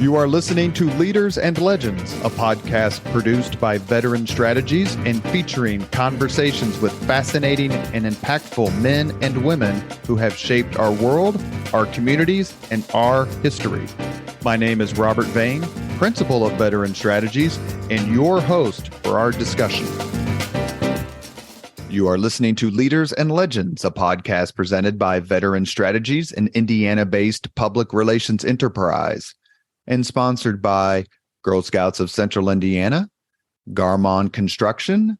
You are listening to Leaders and Legends, a podcast produced by Veteran Strategies and featuring conversations with fascinating and impactful men and women who have shaped our world, our communities, and our history. My name is Robert Vane, Principal of Veteran Strategies, and your host for our discussion. You are listening to Leaders and Legends, a podcast presented by Veteran Strategies, an Indiana-based public relations enterprise, and sponsored by Girl Scouts of Central Indiana, Garmon Construction,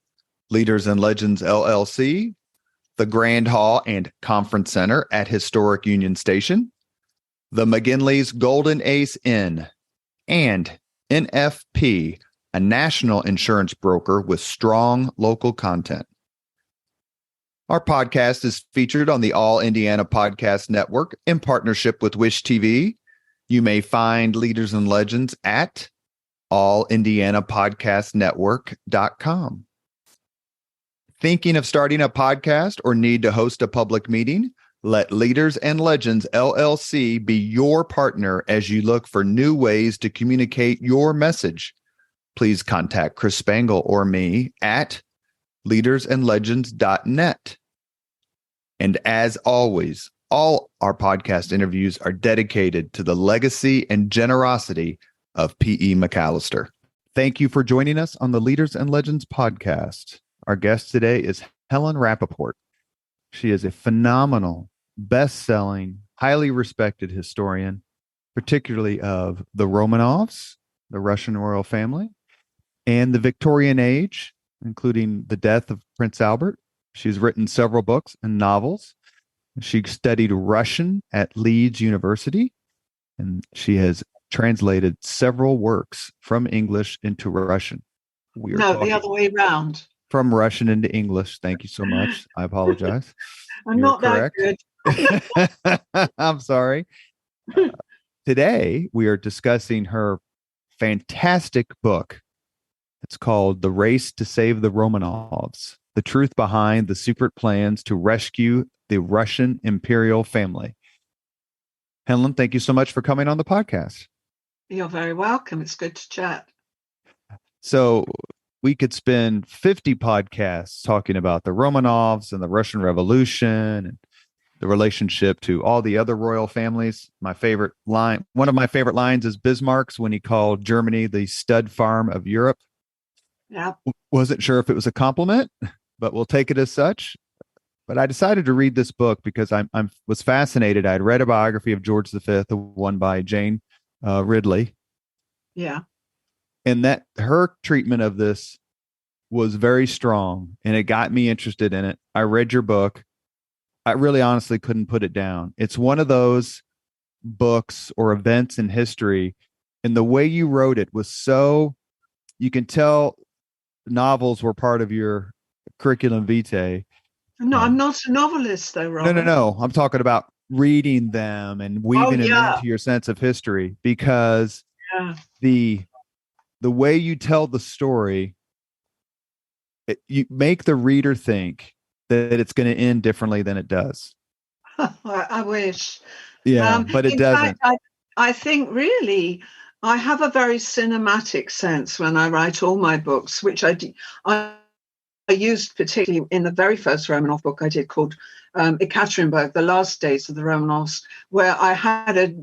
Leaders and Legends LLC, the Grand Hall and Conference Center at Historic Union Station, the McGinley's Golden Ace Inn, and NFP, a national insurance broker with strong local content. Our podcast is featured on the All Indiana Podcast Network in partnership with Wish TV. You may find Leaders and Legends at allindianapodcastnetwork.com. Thinking of starting a podcast or need to host a public meeting? Let Leaders and Legends LLC be your partner as you look for new ways to communicate your message. Please contact Chris Spangle or me at leadersandlegends.net. And as always, all our podcast interviews are dedicated to the legacy and generosity of P.E. McAllister. Thank you for joining us on the Leaders and Legends podcast. Our guest today is Helen Rappaport. She is a phenomenal, best-selling, highly respected historian, particularly of the Romanovs, the Russian royal family, and the Victorian age, including the death of Prince Albert. She's written several books and novels. She studied Russian at Leeds University, and she has translated several works from English into Russian. No, the other way around. From Russian into English. Thank you so much. I apologize. I'm not correct. That good. I'm sorry. Today, we are discussing her fantastic book. It's called The Race to Save the Romanovs: The Truth Behind the Secret Plans to Rescue the Russian Imperial Family. Helen, thank you so much for coming on the podcast. You're very welcome. It's good to chat. So we could spend 50 podcasts talking about the Romanovs and the Russian Revolution and the relationship to all the other royal families. My favorite line, one of my favorite lines is Bismarck's when he called Germany the stud farm of Europe. Yeah. Wasn't sure if it was a compliment, but we'll take it as such. But I decided to read this book because I was fascinated. I had read a biography of George V, the one by Jane Ridley. Yeah. And that her treatment of this was very strong, and it got me interested in it. I read your book. I really honestly couldn't put it down. It's one of those books or events in history, and the way you wrote it was so, you can tell novels were part of your curriculum vitae. No, I'm not a novelist, though, Robert. No. I'm talking about reading them and weaving them into your sense of history, because the way you tell the story, you make the reader think that it's going to end differently than it does. I wish. Yeah, but it doesn't. Fact, I think really I have a very cinematic sense when I write all my books, which I used particularly in the very first Romanov book I did called Ekaterinburg, The Last Days of the Romanovs, where I had a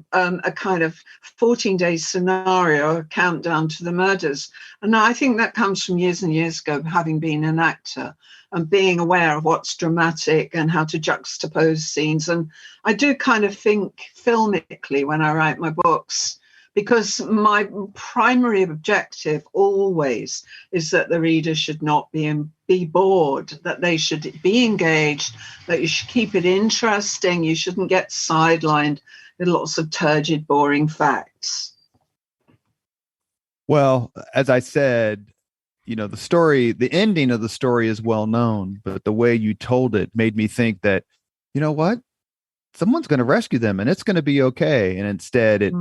kind of 14-day scenario, a countdown to the murders. And I think that comes from years and years ago, having been an actor and being aware of what's dramatic and how to juxtapose scenes. And I do kind of think filmically when I write my books, because my primary objective always is that the reader should not be bored, that they should be engaged, that you should keep it interesting. You shouldn't get sidelined with lots of turgid, boring facts. Well, as I said, the story, the ending of the story is well known, but the way you told it made me think that, you know what? Someone's going to rescue them and it's going to be okay. And instead it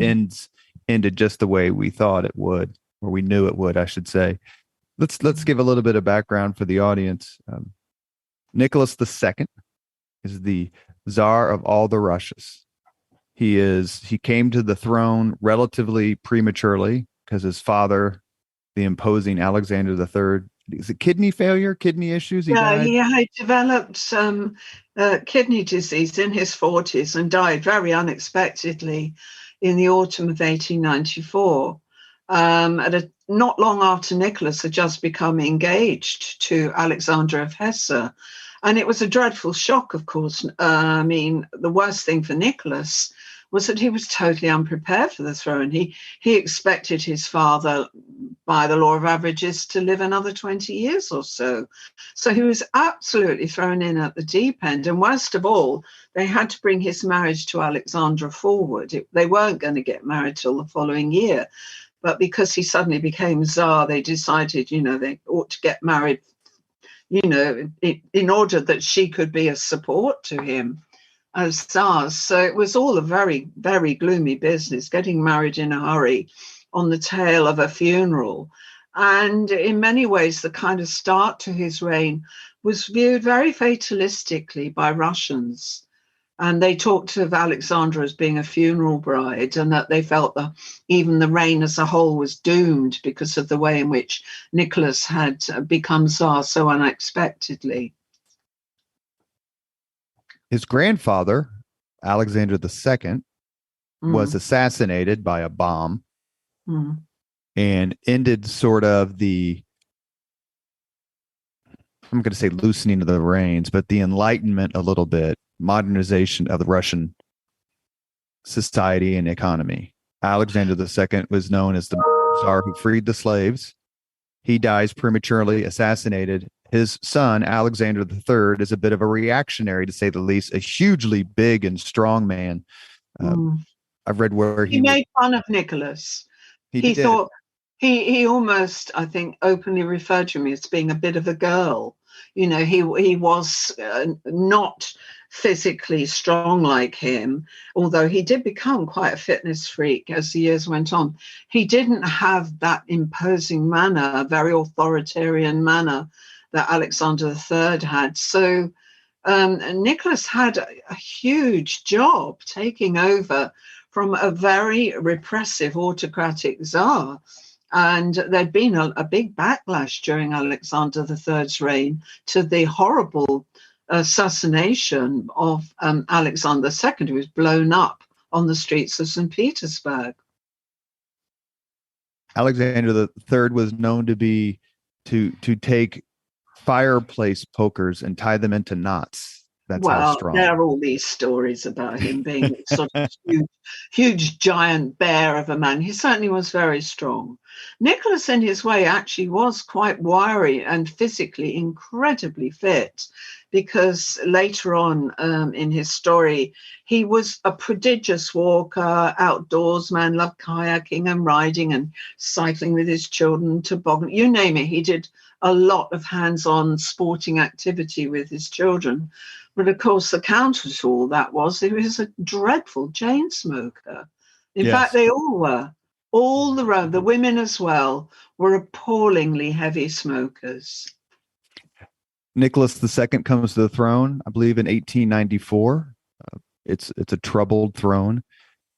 ended just the way we thought it would, or we knew it would, I should say. Let's give a little bit of background for the audience. Nicholas II is the Tsar of all the Russias. He came to the throne relatively prematurely because his father, the imposing Alexander III, is it kidney issues? He Yeah, died. he had developed some kidney disease in his 40s and died very unexpectedly in the autumn of 1894. Not long after Nicholas had just become engaged to Alexander of Hesse. And it was a dreadful shock, of course. I mean, the worst thing for Nicholas was that he was totally unprepared for the throne. He expected his father, by the law of averages, to live another 20 years or so. So he was absolutely thrown in at the deep end. And worst of all, they had to bring his marriage to Alexandra forward. They weren't going to get married till the following year. But because he suddenly became Tsar, they decided, they ought to get married, in order that she could be a support to him as Tsar. So it was all a very, very gloomy business, getting married in a hurry on the tail of a funeral. And in many ways, the kind of start to his reign was viewed very fatalistically by Russians. And they talked of Alexandra as being a funeral bride, and that they felt that even the reign as a whole was doomed because of the way in which Nicholas had become Tsar so unexpectedly. His grandfather, Alexander II, was assassinated by a bomb and ended sort of I'm going to say loosening of the reins, but the enlightenment a little bit, modernization of the Russian society and economy. Alexander II was known as the Tsar who freed the slaves. He dies prematurely, assassinated. His son, Alexander III, is a bit of a reactionary, to say the least, a hugely big and strong man. I've read where he made fun of Nicholas. He thought he almost, I think, openly referred to me as being a bit of a girl. He was not physically strong like him, although he did become quite a fitness freak as the years went on. He didn't have that imposing manner, a very authoritarian manner that Alexander III had. So Nicholas had a huge job taking over from a very repressive autocratic Tsar. And there'd been a big backlash during Alexander III's reign to the horrible assassination of Alexander II, who was blown up on the streets of St. Petersburg. Alexander III was known to take fireplace pokers and tie them into knots. That's how strong. There are all these stories about him being sort of huge, giant bear of a man. He certainly was very strong. Nicholas, in his way, actually was quite wiry and physically incredibly fit, because later on in his story, he was a prodigious walker, outdoorsman, loved kayaking and riding and cycling with his children, toboggan, you name it. He did a lot of hands-on sporting activity with his children. But of course, the counter to all that was he was a dreadful chain smoker. In fact, they all were. All the women as well, were appallingly heavy smokers. Nicholas II comes to the throne, I believe, in 1894. It's a troubled throne.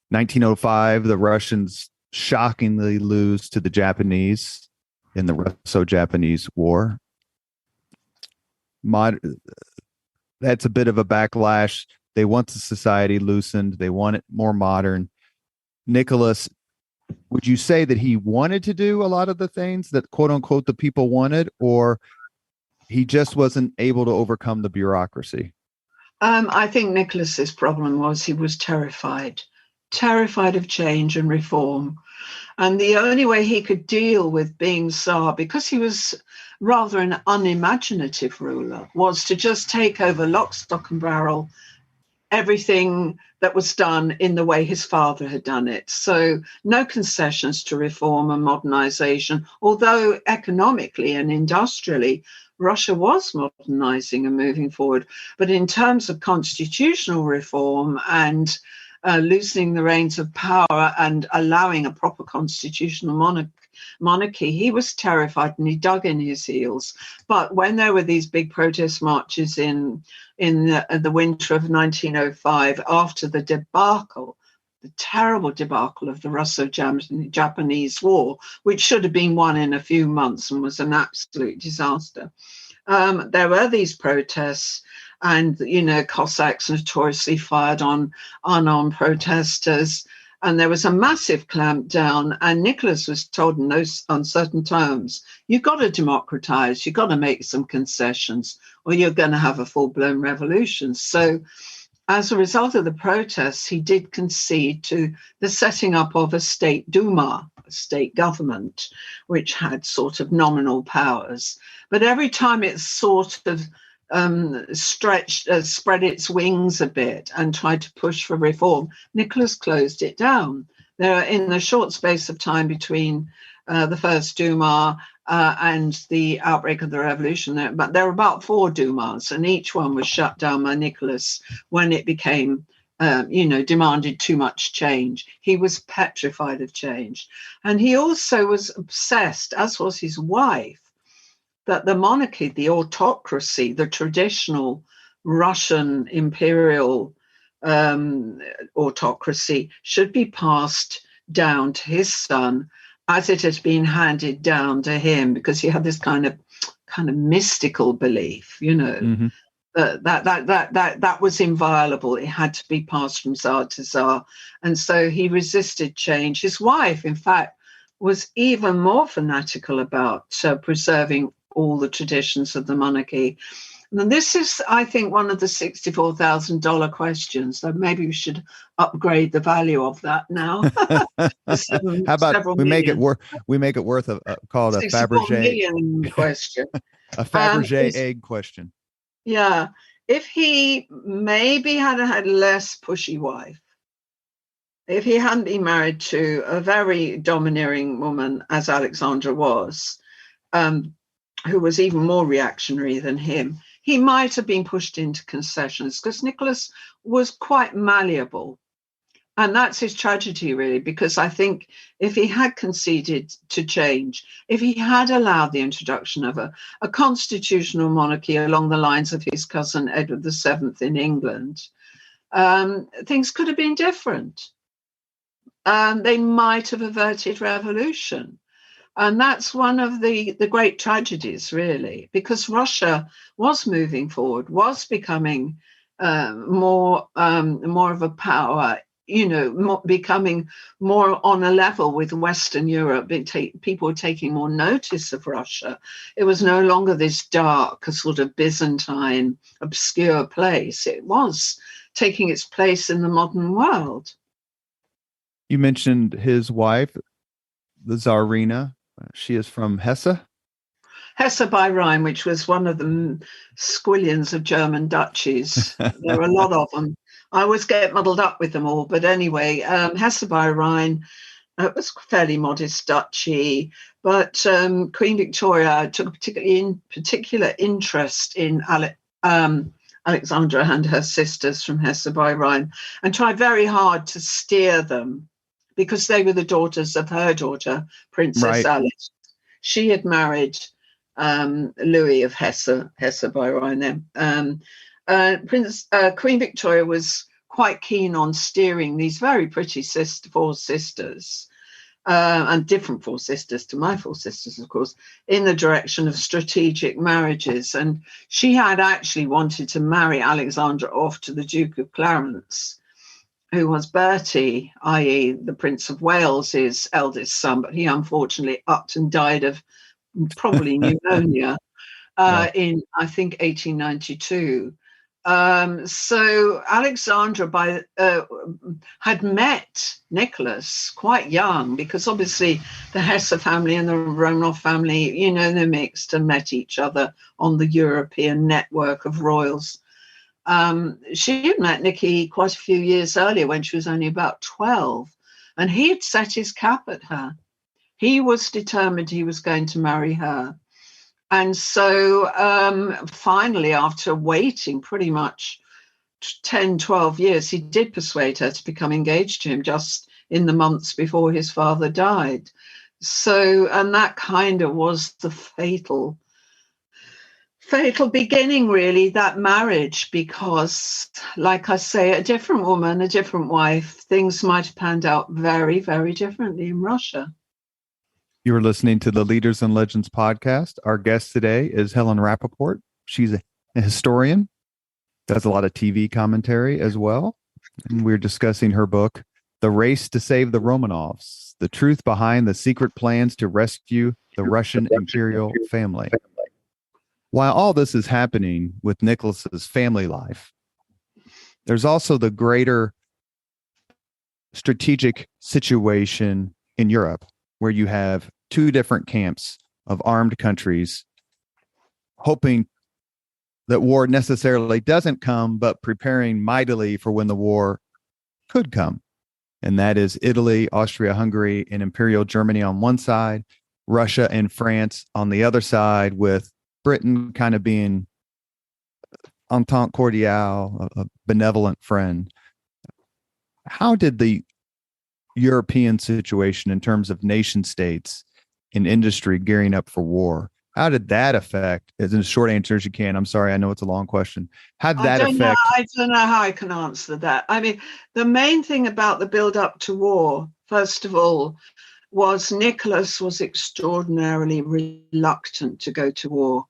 1905, the Russians shockingly lose to the Japanese in the Russo-Japanese War. That's a bit of a backlash. They want the society loosened. They want it more modern. Nicholas, would you say that he wanted to do a lot of the things that, quote unquote, the people wanted, or he just wasn't able to overcome the bureaucracy? I think Nicholas's problem was he was terrified of change and reform. And the only way he could deal with being Tsar, because he was rather an unimaginative ruler, was to just take over lock, stock and barrel everything that was done in the way his father had done it. So no concessions to reform and modernization, although economically and industrially, Russia was modernizing and moving forward. But in terms of constitutional reform and loosening the reins of power and allowing a proper constitutional monarchy, he was terrified and he dug in his heels. But when there were these big protest marches in the winter of 1905, after the debacle the terrible debacle of the Russo-Japanese War, which should have been won in a few months and was an absolute disaster. There were these protests, and, Cossacks notoriously fired on unarmed protesters. And there was a massive clampdown, and Nicholas was told in those uncertain terms, you've got to democratize, you've got to make some concessions, or you're going to have a full-blown revolution. So as a result of the protests, he did concede to the setting up of a state Duma, a state government, which had sort of nominal powers. But every time it sort of spread its wings a bit and tried to push for reform, Nicholas closed it down. There, in the short space of time between the first Duma and the outbreak of the revolution, but there were about 4 Dumas, and each one was shut down by Nicholas when it became, demanded too much change. He was petrified of change. And he also was obsessed, as was his wife, that the monarchy, the autocracy, the traditional Russian imperial autocracy should be passed down to his son as it has been handed down to him, because he had this kind of mystical belief, Mm-hmm. that was inviolable. It had to be passed from czar to czar. And so he resisted change. His wife, in fact, was even more fanatical about preserving all the traditions of the monarchy. And this is, I think, one of the $64,000 questions. So maybe we should upgrade the value of that now. How about we make it worth called a Fabergé question. A Fabergé egg question. Yeah. If he maybe had less pushy wife, if he hadn't been married to a very domineering woman, as Alexandra was, who was even more reactionary than him, he might have been pushed into concessions, because Nicholas was quite malleable. And that's his tragedy, really, because I think if he had conceded to change, if he had allowed the introduction of a constitutional monarchy along the lines of his cousin Edward VII in England, things could have been different. They might have averted revolution. And that's one of the great tragedies, really, because Russia was moving forward, was becoming more of a power, becoming more on a level with Western Europe. People were taking more notice of Russia. It was no longer this dark, sort of Byzantine, obscure place. It was taking its place in the modern world. You mentioned his wife, the Tsarina. She is from Hesse? Hesse by Rhine, which was one of the squillions of German duchies. There were a lot of them. I always get muddled up with them all. But anyway, Hesse by Rhine was a fairly modest duchy. But Queen Victoria took a particular interest in Alexandra and her sisters from Hesse by Rhine, and tried very hard to steer them, because they were the daughters of her daughter, Princess Alice. She had married Louis of Hesse by Rhine. Queen Victoria was quite keen on steering these very pretty 4 sisters, and different 4 sisters to my 4 sisters, of course, in the direction of strategic marriages. And she had actually wanted to marry Alexandra off to the Duke of Clarence, who was Bertie, i.e. the Prince of Wales's eldest son, but he unfortunately upped and died of probably pneumonia in, I think, 1892. So Alexandra had met Nicholas quite young, because obviously the Hesse family and the Romanov family, they mixed and met each other on the European network of royals. She had met Nicky quite a few years earlier when she was only about 12, and he had set his cap at her. He was determined he was going to marry her. And so finally, after waiting pretty much 10, 12 years, he did persuade her to become engaged to him just in the months before his father died. So, and that kind of was the fatal fatal beginning, really, that marriage, because, like I say, a different woman, a different wife, things might have panned out very, very differently in Russia. You are listening to the Leaders and Legends podcast. Our guest today is Helen Rappaport. She's a historian, does a lot of TV commentary as well. And we're discussing her book, The Race to Save the Romanovs, the truth behind the secret plans to rescue the Russian imperial family. While all this is happening with Nicholas's family life, there's also the greater strategic situation in Europe, where you have two different camps of armed countries hoping that war necessarily doesn't come, but preparing mightily for when the war could come. And that is Italy, Austria-Hungary, and Imperial Germany on one side, Russia and France on the other side, with Britain kind of being entente cordiale, a benevolent friend. How did the European situation in terms of nation states and industry gearing up for war, how did that affect, as in a short answer as you can, I'm sorry, I know it's a long question, how did that affect? I don't know how I can answer that. I mean, the main thing about the build up to war, first of all, was Nicholas was extraordinarily reluctant to go to war.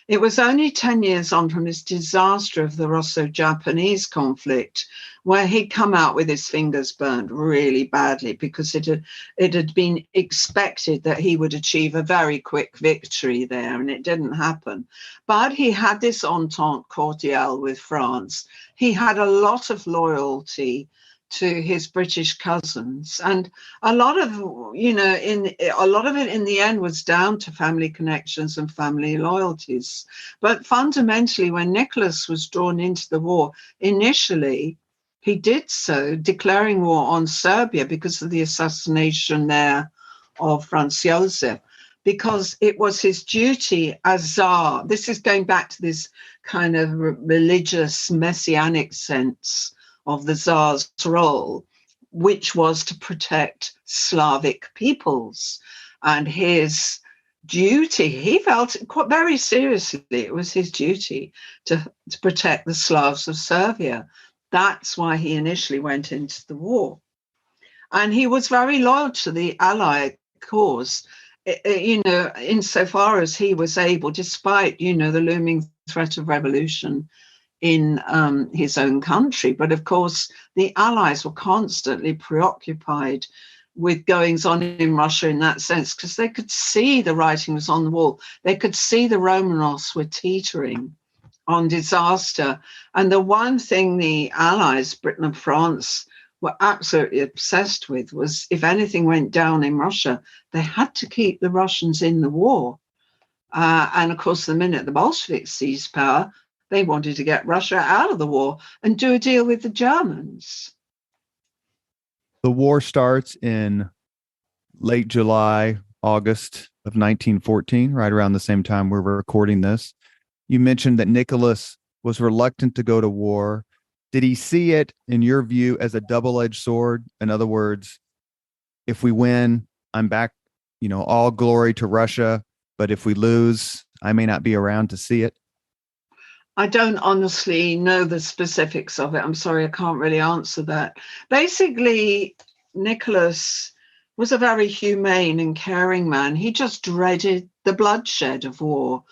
It was only 10 years on from his disaster of the Russo-Japanese conflict where he'd come out with his fingers burnt really badly, because it had been expected that he would achieve a very quick victory there, and it didn't happen. But he had this entente cordiale with France. He had a lot of loyalty to his British cousins, and a lot of it in the end was down to family connections and family loyalties. But fundamentally, when Nicholas was drawn into the war, initially he did so declaring war on Serbia because of the assassination there of Franz Josef, because it was his duty as Tsar. This is going back to this kind of religious messianic sense of the Tsar's role, which was to protect Slavic peoples. And his duty, he felt quite very seriously, it was his duty to protect the Slavs of Serbia. That's why he initially went into the war. And he was very loyal to the Allied cause, insofar as he was able, despite, the looming threat of revolution in his own country. But of course, the Allies were constantly preoccupied with goings on in Russia in that sense, because they could see the writing was on the wall. They could see the Romanovs were teetering on disaster. And the one thing the Allies, Britain and France, were absolutely obsessed with was, if anything went down in Russia, they had to keep the Russians in the war. And of course, the minute the Bolsheviks seized power, they wanted to get Russia out of the war and do a deal with the Germans. The war starts in late July, August of 1914, right around the same time we're recording this. You mentioned that Nicholas was reluctant to go to war. Did he see it, in your view, as a double-edged sword? In other words, if we win, I'm back, all glory to Russia. But if we lose, I may not be around to see it. I don't honestly know the specifics of it. I'm sorry, I can't really answer that. Basically, Nicholas was a very humane and caring man. He just dreaded the bloodshed of war.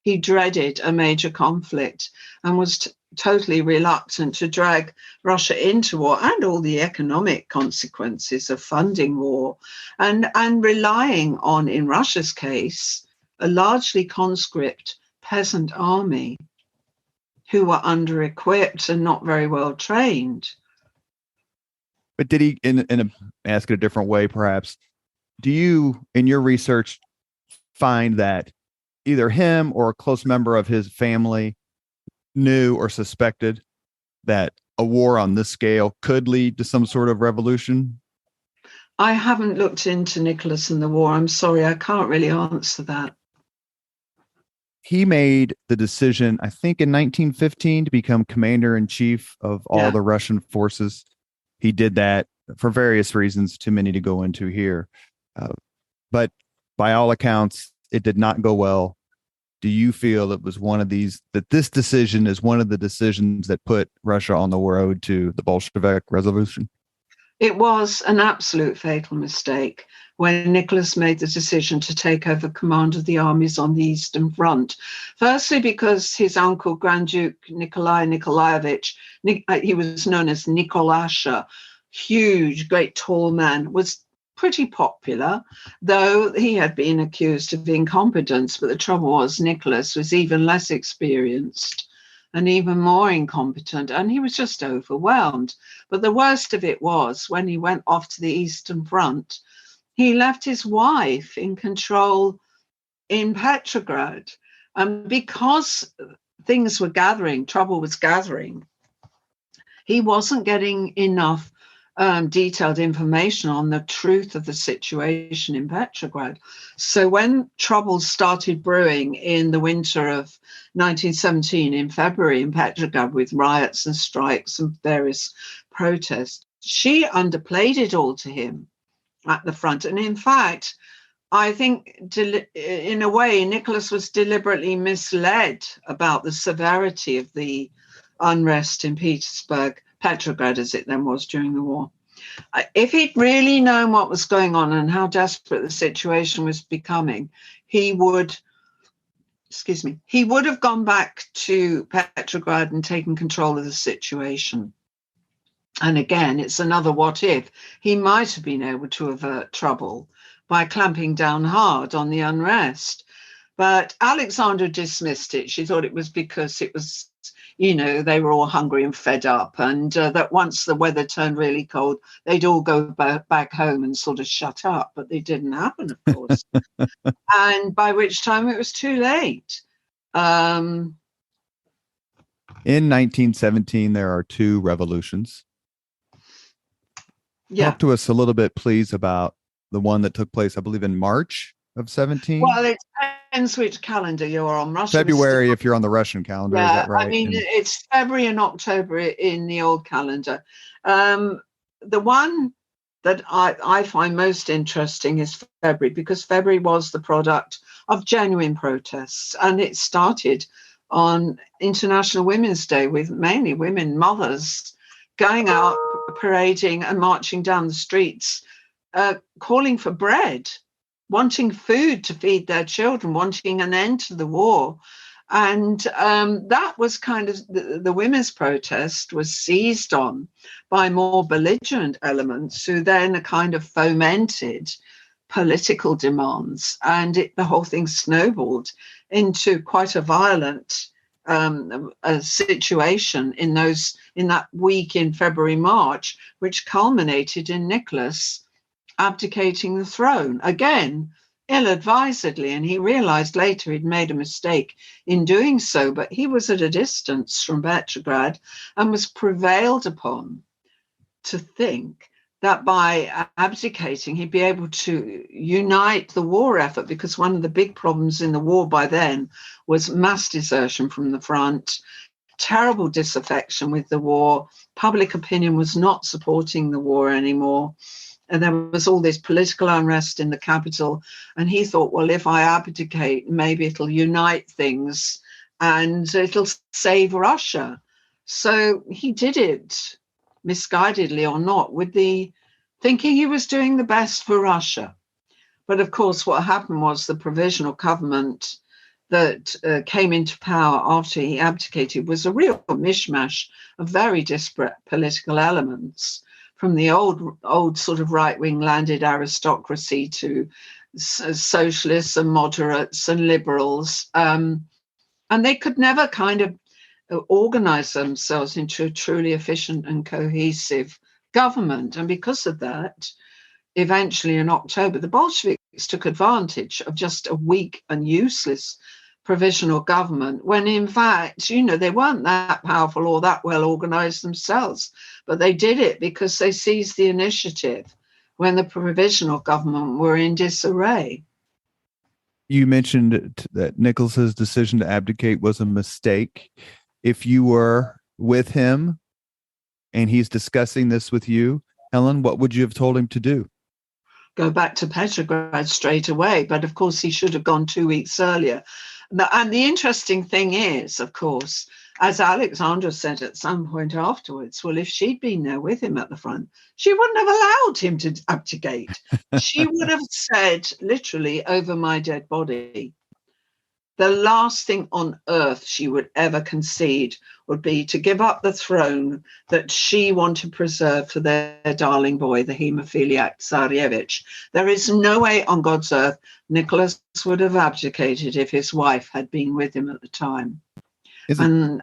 He dreaded a major conflict and was totally reluctant to drag Russia into war and all the economic consequences of funding war and relying on, in Russia's case, a largely conscript peasant army who were under-equipped and not very well trained. But did he, ask it a different way, perhaps, do you, in your research, find that either him or a close member of his family knew or suspected that a war on this scale could lead to some sort of revolution? I haven't looked into Nicholas and the war. I'm sorry, I can't really answer that. He made the decision, I think, in 1915 to become commander-in-chief of all the Russian forces. He did that for various reasons, too many to go into here. But by all accounts, it did not go well. do you feel it was that this decision is one of the decisions that put Russia on the road to the Bolshevik Revolution? It was an absolute fatal mistake when Nicholas made the decision to take over command of the armies on the Eastern Front. Firstly, because his uncle, Grand Duke Nikolai Nikolaevich, he was known as Nikolasha, huge, great, tall man, was pretty popular, though he had been accused of incompetence. But the trouble was Nicholas was even less experienced and even more incompetent, and he was just overwhelmed. But the worst of it was when he went off to the Eastern Front, he left his wife in control in Petrograd. And because things were gathering, trouble was gathering, he wasn't getting enough detailed information on the truth of the situation in Petrograd. So when trouble started brewing in the winter of 1917 in February in Petrograd with riots and strikes and various protests, she underplayed it all to him at the front. And in fact, I think in a way, Nicholas was deliberately misled about the severity of the unrest in Petrograd as it then was during the war. If he'd really known what was going on and how desperate the situation was becoming, he would have gone back to Petrograd and taken control of the situation. And again, it's another what if. He might have been able to avert trouble by clamping down hard on the unrest. But Alexandra dismissed it. She thought it was because it was, they were all hungry and fed up, and that once the weather turned really cold, they'd all go back home and sort of shut up. But it didn't happen, of course. And by which time it was too late. In 1917, there are two revolutions. Yeah. Talk to us a little bit, please, about the one that took place, I believe, in March of 17. Well, it depends which calendar you're on. February, if you're on the Russian calendar, yeah, is that right? I mean, it's February and October in the old calendar. The one that I find most interesting is February, because February was the product of genuine protests, and it started on International Women's Day with mainly women, mothers, going out, parading and marching down the streets, calling for bread, wanting food to feed their children, wanting an end to the war. And that was kind of the women's protest was seized on by more belligerent elements who then kind of fomented political demands. And the whole thing snowballed into quite a violent situation in that week in February, March, which culminated in Nicholas abdicating the throne, again, ill-advisedly. And he realized later he'd made a mistake in doing so, but he was at a distance from Petrograd and was prevailed upon to think that by abdicating, he'd be able to unite the war effort, because one of the big problems in the war by then was mass desertion from the front, terrible disaffection with the war. Public opinion was not supporting the war anymore. And there was all this political unrest in the capital. And he thought, well, if I abdicate, maybe it'll unite things and it'll save Russia. So he did it, misguidedly or not, with the thinking he was doing the best for Russia. But of course, what happened was the provisional government that came into power after he abdicated was a real mishmash of very disparate political elements, from the old sort of right-wing landed aristocracy to socialists and moderates and liberals. And they could never kind of organize themselves into a truly efficient and cohesive government. And because of that, eventually in October, the Bolsheviks took advantage of just a weak and useless provisional government, when in fact, they weren't that powerful or that well organized themselves. But they did it because they seized the initiative when the provisional government were in disarray. You mentioned that Nicholas's decision to abdicate was a mistake. If you were with him and he's discussing this with you, Helen, what would you have told him to do? Go back to Petrograd straight away. But of course, he should have gone 2 weeks earlier. And the interesting thing is, of course, as Alexandra said at some point afterwards, well, if she'd been there with him at the front, she wouldn't have allowed him to abdicate. She would have said, literally, over my dead body. The last thing on earth she would ever concede would be to give up the throne that she wanted to preserve for their darling boy, the haemophiliac Tsarevich. There is no way on God's earth Nicholas would have abdicated if his wife had been with him at the time. And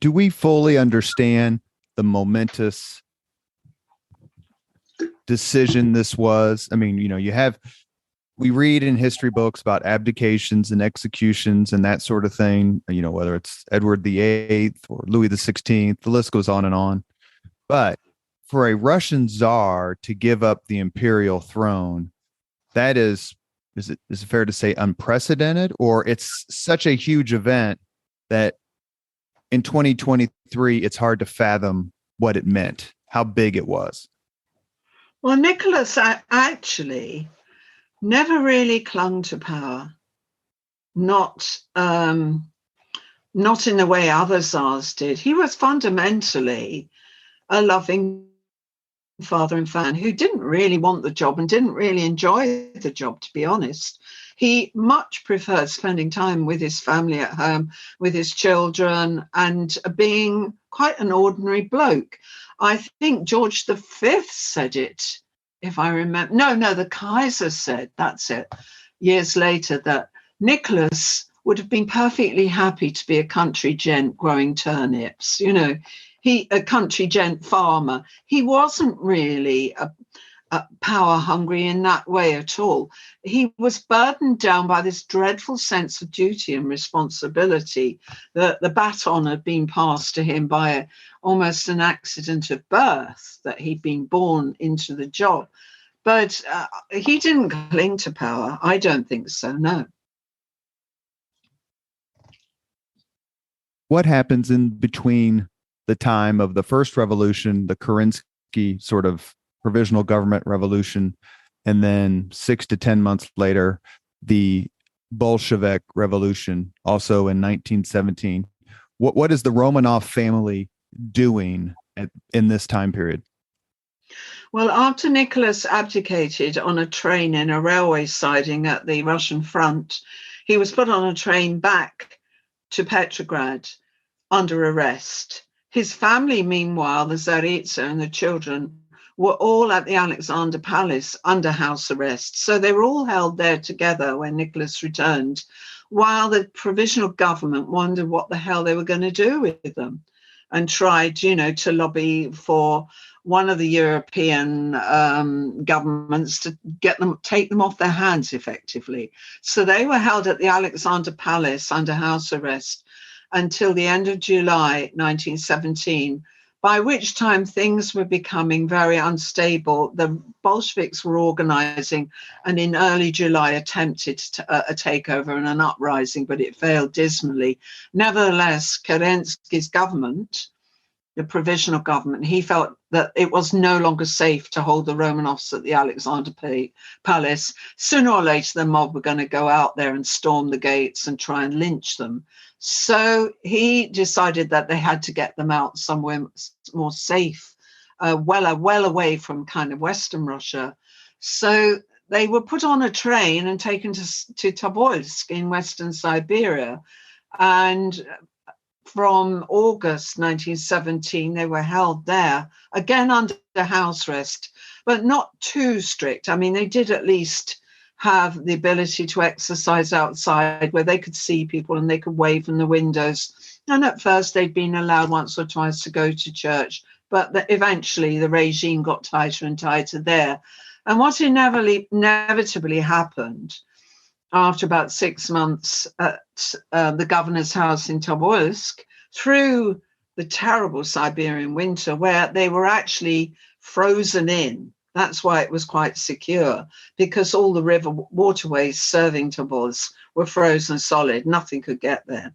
do we fully understand the momentous decision this was? I mean, we read in history books about abdications and executions and that sort of thing, whether it's Edward VIII or Louis XVI, the list goes on and on. But for a Russian czar to give up the imperial throne, that is it fair to say unprecedented, or it's such a huge event that in 2023, it's hard to fathom what it meant, how big it was? Well, Nicholas actually never really clung to power, not in the way other Tsars did. He was fundamentally a loving father and fan who didn't really want the job and didn't really enjoy the job, to be honest. He much preferred spending time with his family at home, with his children, and being quite an ordinary bloke. I think George V said it, if I remember. No, the Kaiser said, that's it, years later, that Nicholas would have been perfectly happy to be a country gent growing turnips, a country gent farmer. He wasn't really a power hungry in that way at all. He was burdened down by this dreadful sense of duty and responsibility that the baton had been passed to him by almost an accident of birth, that he'd been born into the job. But he didn't cling to power. I don't think so, no. What happens in between the time of the first revolution, the Kerensky sort of provisional government revolution, and then 6 to 10 months later, the Bolshevik revolution, also in 1917? What is the Romanov family doing in this time period? Well, after Nicholas abdicated on a train in a railway siding at the Russian front, he was put on a train back to Petrograd under arrest. His family, meanwhile, the Tsaritsa and the children, were all at the Alexander Palace under house arrest. So they were all held there together when Nicholas returned, while the provisional government wondered what the hell they were going to do with them, and tried, to lobby for one of the European governments to take them off their hands effectively. So they were held at the Alexander Palace under house arrest until the end of July 1917, by which time things were becoming very unstable. The Bolsheviks were organizing and in early July attempted a takeover and an uprising, but it failed dismally. Nevertheless, Kerensky's government, the provisional government, he felt that it was no longer safe to hold the Romanovs at the Alexander Palace. Sooner or later, the mob were going to go out there and storm the gates and try and lynch them. So he decided that they had to get them out somewhere more safe, well away from kind of Western Russia. So they were put on a train and taken to Tobolsk in Western Siberia. And from August 1917, they were held there, again under house arrest, but not too strict. I mean, they did at least have the ability to exercise outside where they could see people and they could wave from the windows. And at first they'd been allowed once or twice to go to church, but eventually the regime got tighter and tighter there. And what inevitably happened after about 6 months at the governor's house in Tobolsk, through the terrible Siberian winter where they were actually frozen in. That's why it was quite secure, because all the river waterways serving Tobolsk were frozen solid. Nothing could get there.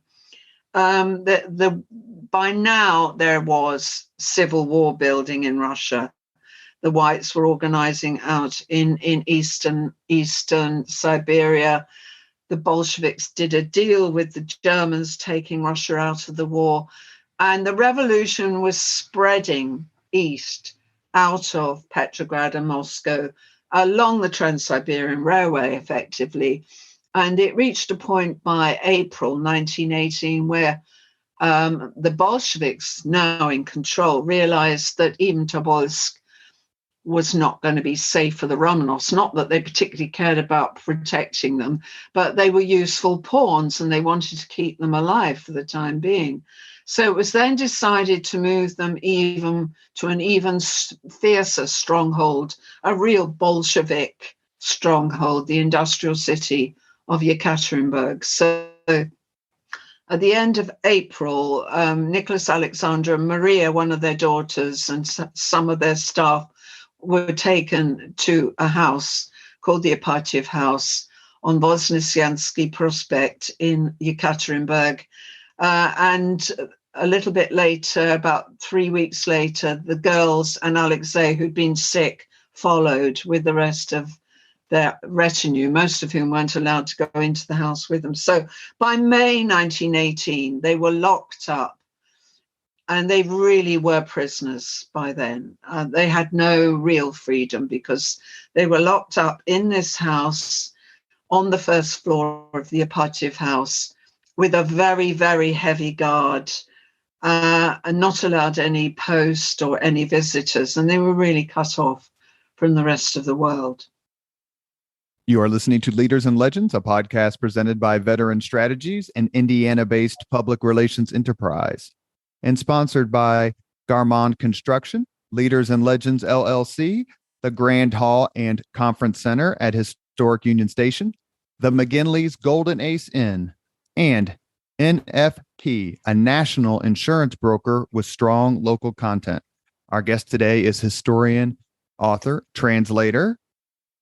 By now, there was civil war building in Russia. The whites were organizing out in eastern Siberia. the Bolsheviks did a deal with the Germans, taking Russia out of the war. And the revolution was spreading east out of Petrograd and Moscow along the Trans-Siberian Railway, effectively. And it reached a point by April 1918 where the Bolsheviks, now in control, realized that even Tobolsk was not going to be safe for the Romanovs. Not that they particularly cared about protecting them, but they were useful pawns and they wanted to keep them alive for the time being. So it was then decided to move them even to an even fiercer stronghold, a real Bolshevik stronghold, the industrial city of Yekaterinburg. So at the end of April, Nicholas, Alexandra, and Maria, one of their daughters, and some of their staff were taken to a house called the Apatiev House on Voznesyansky Prospect in Yekaterinburg. And a little bit later, about 3 weeks later, the girls and Alexei, who'd been sick, followed with the rest of their retinue, most of whom weren't allowed to go into the house with them. So by May 1918, they were locked up, and they really were prisoners by then. They had no real freedom because they were locked up in this house on the first floor of the Apatiev House with a very, very heavy guard, and not allowed any post or any visitors. And they were really cut off from the rest of the world. You are listening to Leaders and Legends, a podcast presented by Veteran Strategies, an Indiana-based public relations enterprise, and sponsored by Garmond Construction, Leaders and Legends LLC, the Grand Hall and Conference Center at Historic Union Station, the McGinley's Golden Ace Inn, and NFP, a national insurance broker with strong local content. Our guest today is historian, author, translator,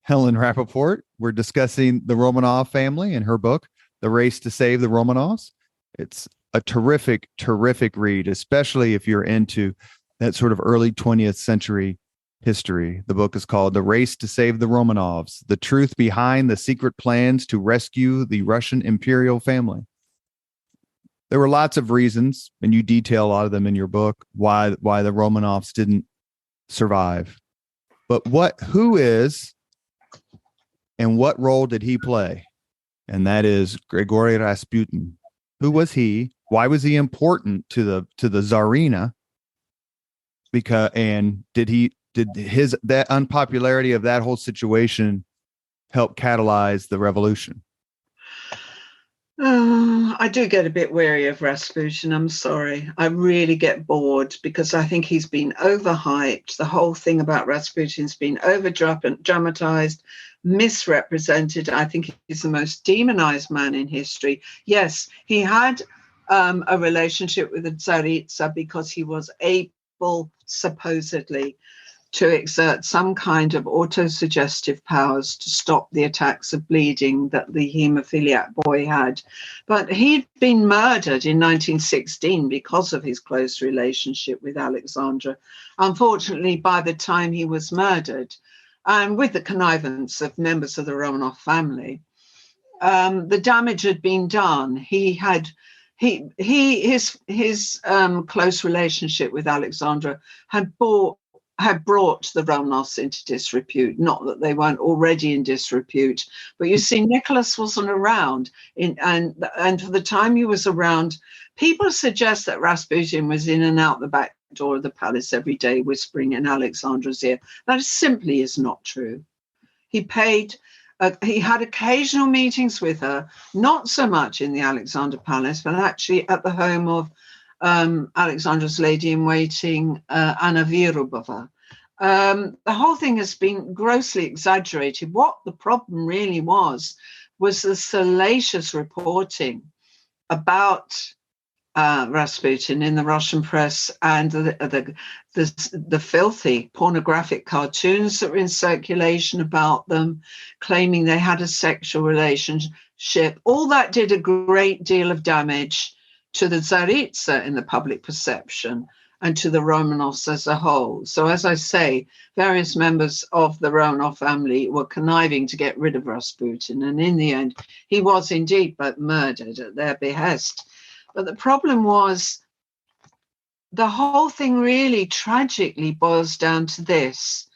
Helen Rappaport. We're discussing the Romanov family and her book, The Race to Save the Romanovs. It's a terrific, terrific read, especially if you're into that sort of early 20th century history. The book is called The Race to Save the Romanovs, The Truth Behind the Secret Plans to Rescue the Russian Imperial Family. There were lots of reasons, and you detail a lot of them in your book, why the Romanovs didn't survive. But who is and what role did he play? And that is Grigory Rasputin. Who was he? Why was he important to the Tsarina? Did that unpopularity of that whole situation help catalyze the revolution? I do get a bit wary of Rasputin. I'm sorry. I really get bored because I think he's been overhyped. The whole thing about Rasputin's been over-dramatized, misrepresented. I think he's the most demonized man in history. Yes, he had a relationship with the Tsaritsa because he was able, supposedly, to exert some kind of autosuggestive powers to stop the attacks of bleeding that the haemophiliac boy had. But he'd been murdered in 1916 because of his close relationship with Alexandra. Unfortunately, by the time he was murdered, and with the connivance of members of the Romanov family, the damage had been done. His close relationship with Alexandra had brought the Romanovs into disrepute. Not that they weren't already in disrepute, but you see, Nicholas wasn't around, and for the time he was around, people suggest that Rasputin was in and out the back door of the palace every day, whispering in Alexandra's ear. That simply is not true. He had occasional meetings with her, not so much in the Alexander Palace, but actually at the home of Alexandra's lady-in-waiting, Anna Virubova. The whole thing has been grossly exaggerated. What the problem really was the salacious reporting about Rasputin in the Russian press and the filthy pornographic cartoons that were in circulation about them, claiming they had a sexual relationship. All that did a great deal of damage to the Tsaritsa in the public perception. and to the Romanovs as a whole. So, as I say, various members of the Romanov family were conniving to get rid of Rasputin. And in the end, he was indeed but murdered at their behest. But the problem was, the whole thing really tragically boils down to this.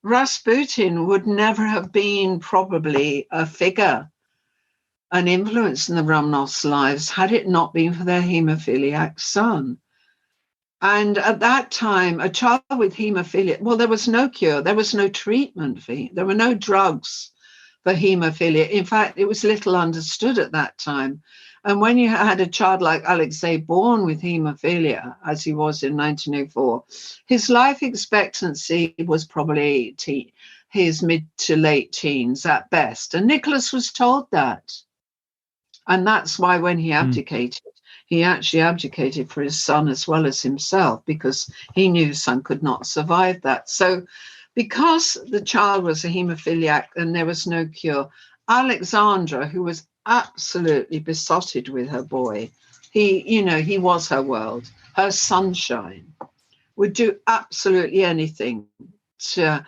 Rasputin would never have been probably a figure, an influence in the Romanovs' lives, had it not been for their haemophiliac son. And at that time, a child with haemophilia, well, there was no cure, there was no treatment there were no drugs for haemophilia. In fact, it was little understood at that time. And when you had a child like Alexei born with haemophilia, as he was in 1904, his life expectancy was probably his mid to late teens at best. And Nicholas was told that. And that's why when he abdicated, he actually abdicated for his son as well as himself, because he knew his son could not survive that. So because the child was a haemophiliac and there was no cure, Alexandra, who was absolutely besotted with her boy, he was her world, her sunshine, would do absolutely anything to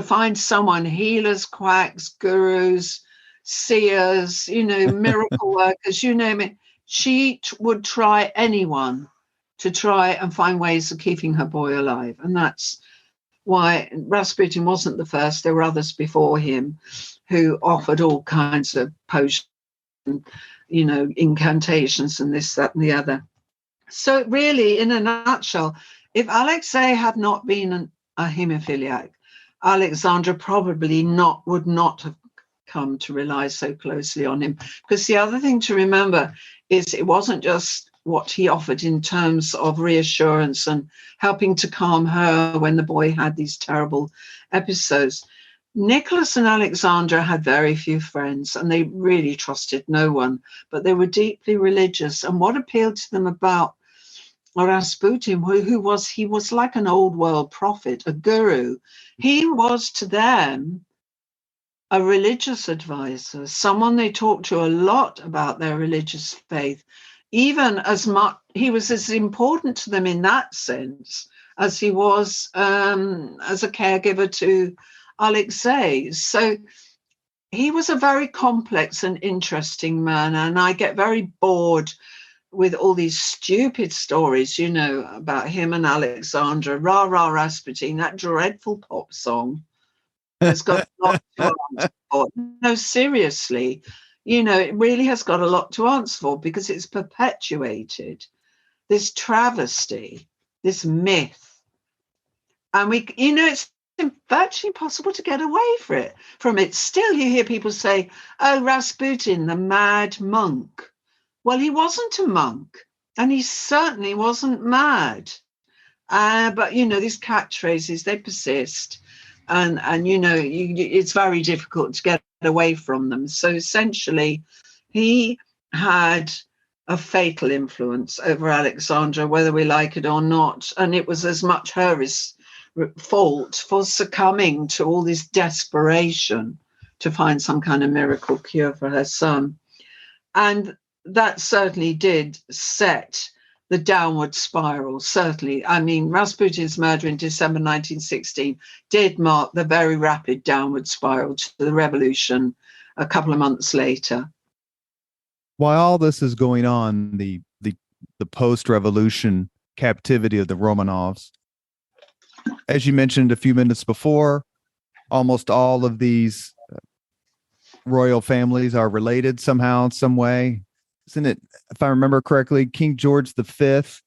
find someone, healers, quacks, gurus, seers, miracle workers, you name it. She would try anyone to try and find ways of keeping her boy alive. And that's why Rasputin wasn't the first. There were others before him who offered all kinds of potions, incantations and this, that, and the other. So really, in a nutshell, if Alexei had not been a haemophiliac, Alexandra probably would not have come to rely so closely on him. Because the other thing to remember is it wasn't just what he offered in terms of reassurance and helping to calm her when the boy had these terrible episodes. Nicholas and Alexandra had very few friends and they really trusted no one, but they were deeply religious. And what appealed to them about Rasputin, he was like an old world prophet, a guru. He was to them a religious advisor, someone they talked to a lot about their religious faith, even as much, he was as important to them in that sense as he was as a caregiver to Alexei. So he was a very complex and interesting man, and I get very bored with all these stupid stories, about him and Alexandra, Rah Rah Rasputin, that dreadful pop song. It's got a lot to answer for. No, seriously, it really has got a lot to answer for because it's perpetuated this travesty, this myth. And it's virtually impossible to get away from it. Still, you hear people say, oh, Rasputin, the mad monk. Well, he wasn't a monk and he certainly wasn't mad. But, these catchphrases, they persist. And it's very difficult to get away from them. So essentially, he had a fatal influence over Alexandra, whether we like it or not. And it was as much her fault for succumbing to all this desperation to find some kind of miracle cure for her son. And that certainly did set the downward spiral, certainly. I mean, Rasputin's murder in December 1916 did mark the very rapid downward spiral to the revolution a couple of months later. While all this is going on, the post-revolution captivity of the Romanovs, as you mentioned a few minutes before, almost all of these royal families are related somehow, in some way. Isn't it, if I remember correctly, King George V's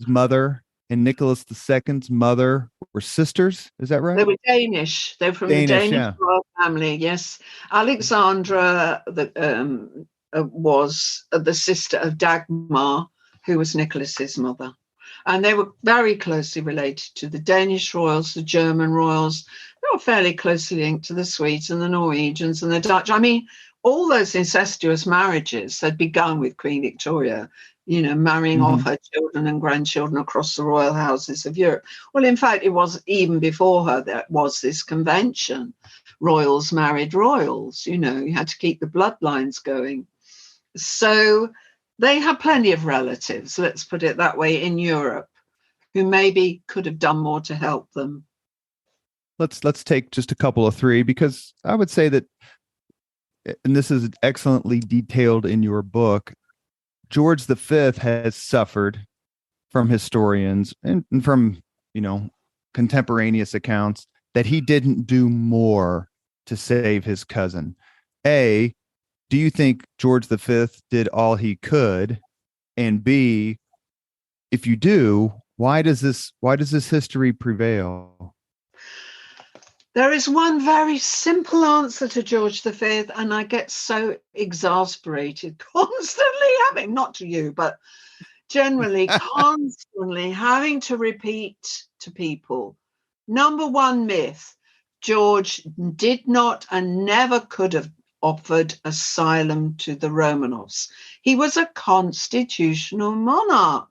mother and Nicholas II's mother were sisters? Is that right? They were Danish. They were from the Danish royal family, yes. Alexandra was the sister of Dagmar, who was Nicholas's mother. And they were very closely related to the Danish royals, the German royals. They were fairly closely linked to the Swedes and the Norwegians and the Dutch. I mean, all those incestuous marriages had begun with Queen Victoria, marrying off her children and grandchildren across the royal houses of Europe. Well, in fact, it was even before her that was this convention. Royals married royals, you had to keep the bloodlines going. So they had plenty of relatives, let's put it that way, in Europe. who maybe could have done more to help them. Let's take just a couple of three, because I would say that, and this is excellently detailed in your book, George V has suffered from historians and from, contemporaneous accounts that he didn't do more to save his cousin. A, do you think George V did all he could? And B, if you do, why does this history prevail? There is one very simple answer to George V, and I get so exasperated constantly having, not to you, but generally constantly having to repeat to people. Number one myth: George did not and never could have offered asylum to the Romanovs. He was a constitutional monarch.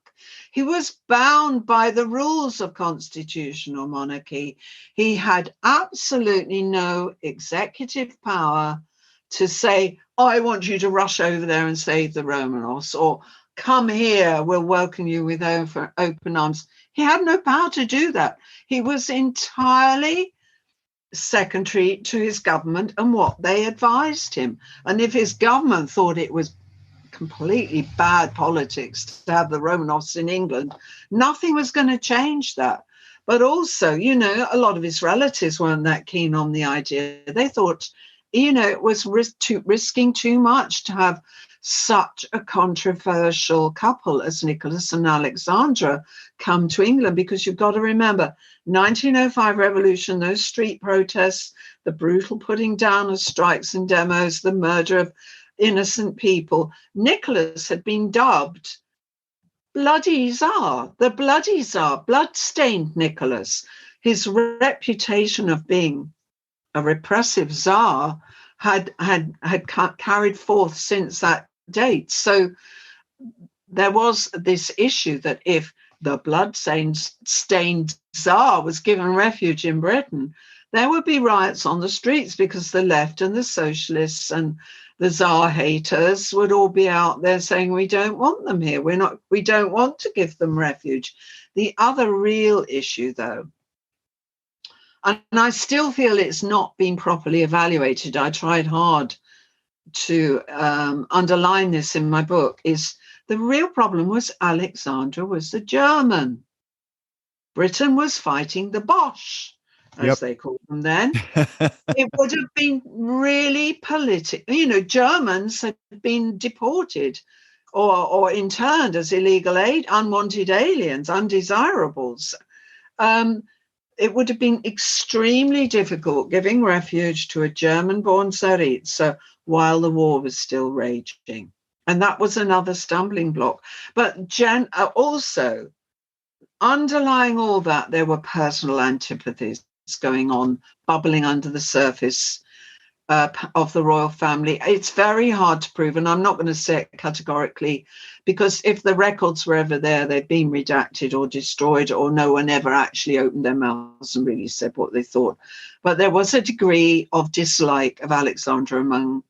He was bound by the rules of constitutional monarchy. He had absolutely no executive power to say, I want you to rush over there and save the Romanovs, or come here, we'll welcome you with open arms. He had no power to do that. He was entirely secondary to his government and what they advised him. And if his government thought it was completely bad politics to have the Romanovs in England, nothing was going to change that. But also, a lot of his relatives weren't that keen on the idea. They thought, it was risking too much to have such a controversial couple as Nicholas and Alexandra come to England, because you've got to remember, 1905 revolution, those street protests, the brutal putting down of strikes and demos, the murder of innocent people. Nicholas had been dubbed Bloody Tsar, the Bloody Tsar, blood-stained Nicholas. His reputation of being a repressive Tsar had carried forth since that date. So there was this issue that if the blood-stained Tsar was given refuge in Britain, there would be riots on the streets, because the left and the socialists and the Tsar haters would all be out there saying, we don't want them here. We don't want to give them refuge. The other real issue, though, and I still feel it's not been properly evaluated, I tried hard to underline this in my book, is the real problem was Alexandra was the German. Britain was fighting the Boche, as they called them then. It would have been really political. Germans had been deported or interned as illegal unwanted aliens, undesirables. It would have been extremely difficult giving refuge to a German-born Tsaritsa while the war was still raging. And that was another stumbling block. But also, underlying all that, there were personal antipathies going on, bubbling under the surface of the royal family. It's very hard to prove, and I'm not going to say it categorically, because if the records were ever there, they'd been redacted or destroyed, or no one ever actually opened their mouths and really said what they thought. But there was a degree of dislike of Alexandra among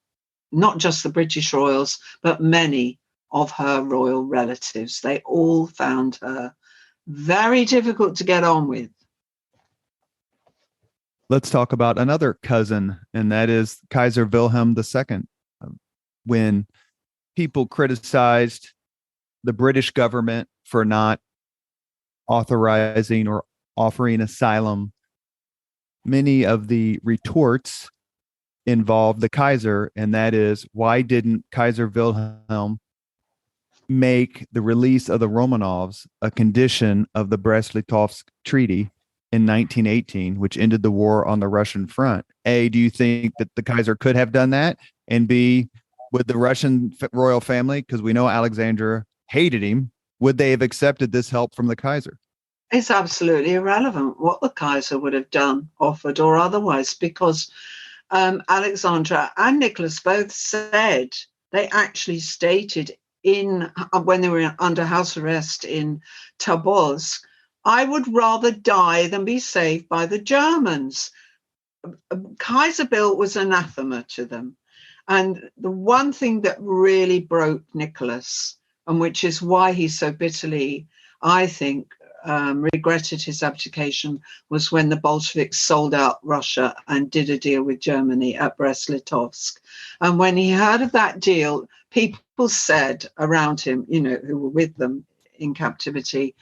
not just the British royals, but many of her royal relatives. They all found her very difficult to get on with. Let's talk about another cousin, and that is Kaiser Wilhelm II. When people criticized the British government for not authorizing or offering asylum, many of the retorts involved the Kaiser, and that is, why didn't Kaiser Wilhelm make the release of the Romanovs a condition of the Brest-Litovsk Treaty in 1918, which ended the war on the Russian front? A, do you think that the Kaiser could have done that? And B, would the Russian royal family, because we know Alexandra hated him, would they have accepted this help from the Kaiser? It's absolutely irrelevant what the Kaiser would have done, offered or otherwise, because Alexandra and Nicholas both said, they actually stated when they were under house arrest in Tobolsk, I would rather die than be saved by the Germans. Kaiser Bill was anathema to them. And the one thing that really broke Nicholas, and which is why he so bitterly, I think, regretted his abdication was when the Bolsheviks sold out Russia and did a deal with Germany at Brest-Litovsk. And when he heard of that deal, people said around him, who were with them in captivity,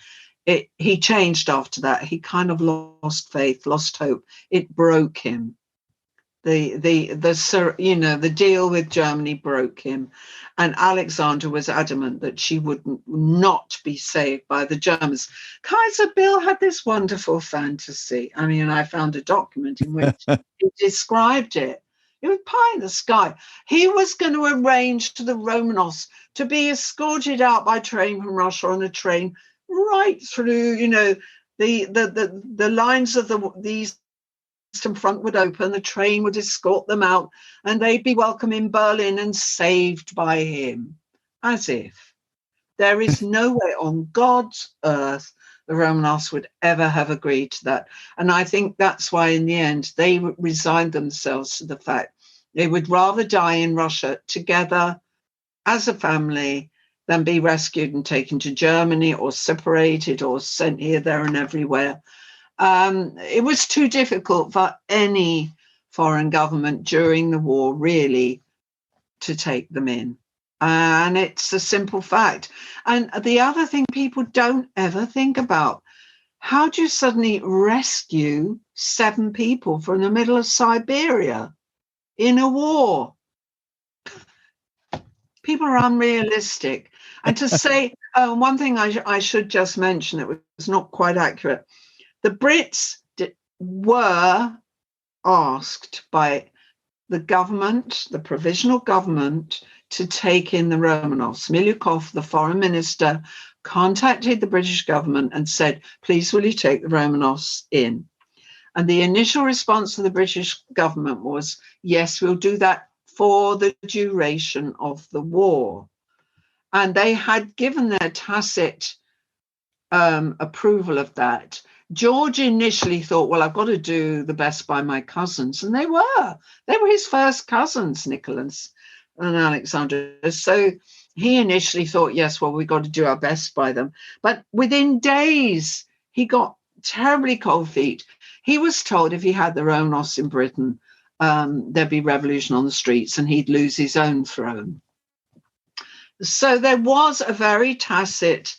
he changed after that. He kind of lost faith, lost hope. It broke him. The deal with Germany broke him, and Alexandra was adamant that she would not be saved by the Germans. Kaiser Bill had this wonderful fantasy. I mean, I found a document in which he described it. It was pie in the sky. He was going to arrange to the Romanovs to be escorted out by train from Russia on a train right through, the lines of the Eastern Front would open, the train would escort them out, and they'd be welcome in Berlin and saved by him. As if. There is no way on God's earth the Romanovs would ever have agreed to that. And I think that's why in the end they resigned themselves to the fact they would rather die in Russia together as a family than be rescued and taken to Germany or separated or sent here, there and everywhere. It was too difficult for any foreign government during the war, really, to take them in. And it's a simple fact. And the other thing people don't ever think about, how do you suddenly rescue 7 people from the middle of Siberia in a war? People are unrealistic. And to say, one thing I should just mention, it was not quite accurate. The Brits were asked by the government, the provisional government, to take in the Romanovs. Milyukov, the foreign minister, contacted the British government and said, please, will you take the Romanovs in? And the initial response of the British government was, yes, we'll do that for the duration of the war. And they had given their tacit approval of that. George initially thought, well, I've got to do the best by my cousins. And they were his first cousins, Nicholas and Alexandra. So he initially thought, yes, well, we've got to do our best by them. But within days, he got terribly cold feet. He was told if he had the Romanovs in Britain, there'd be revolution on the streets and he'd lose his own throne. So there was a very tacit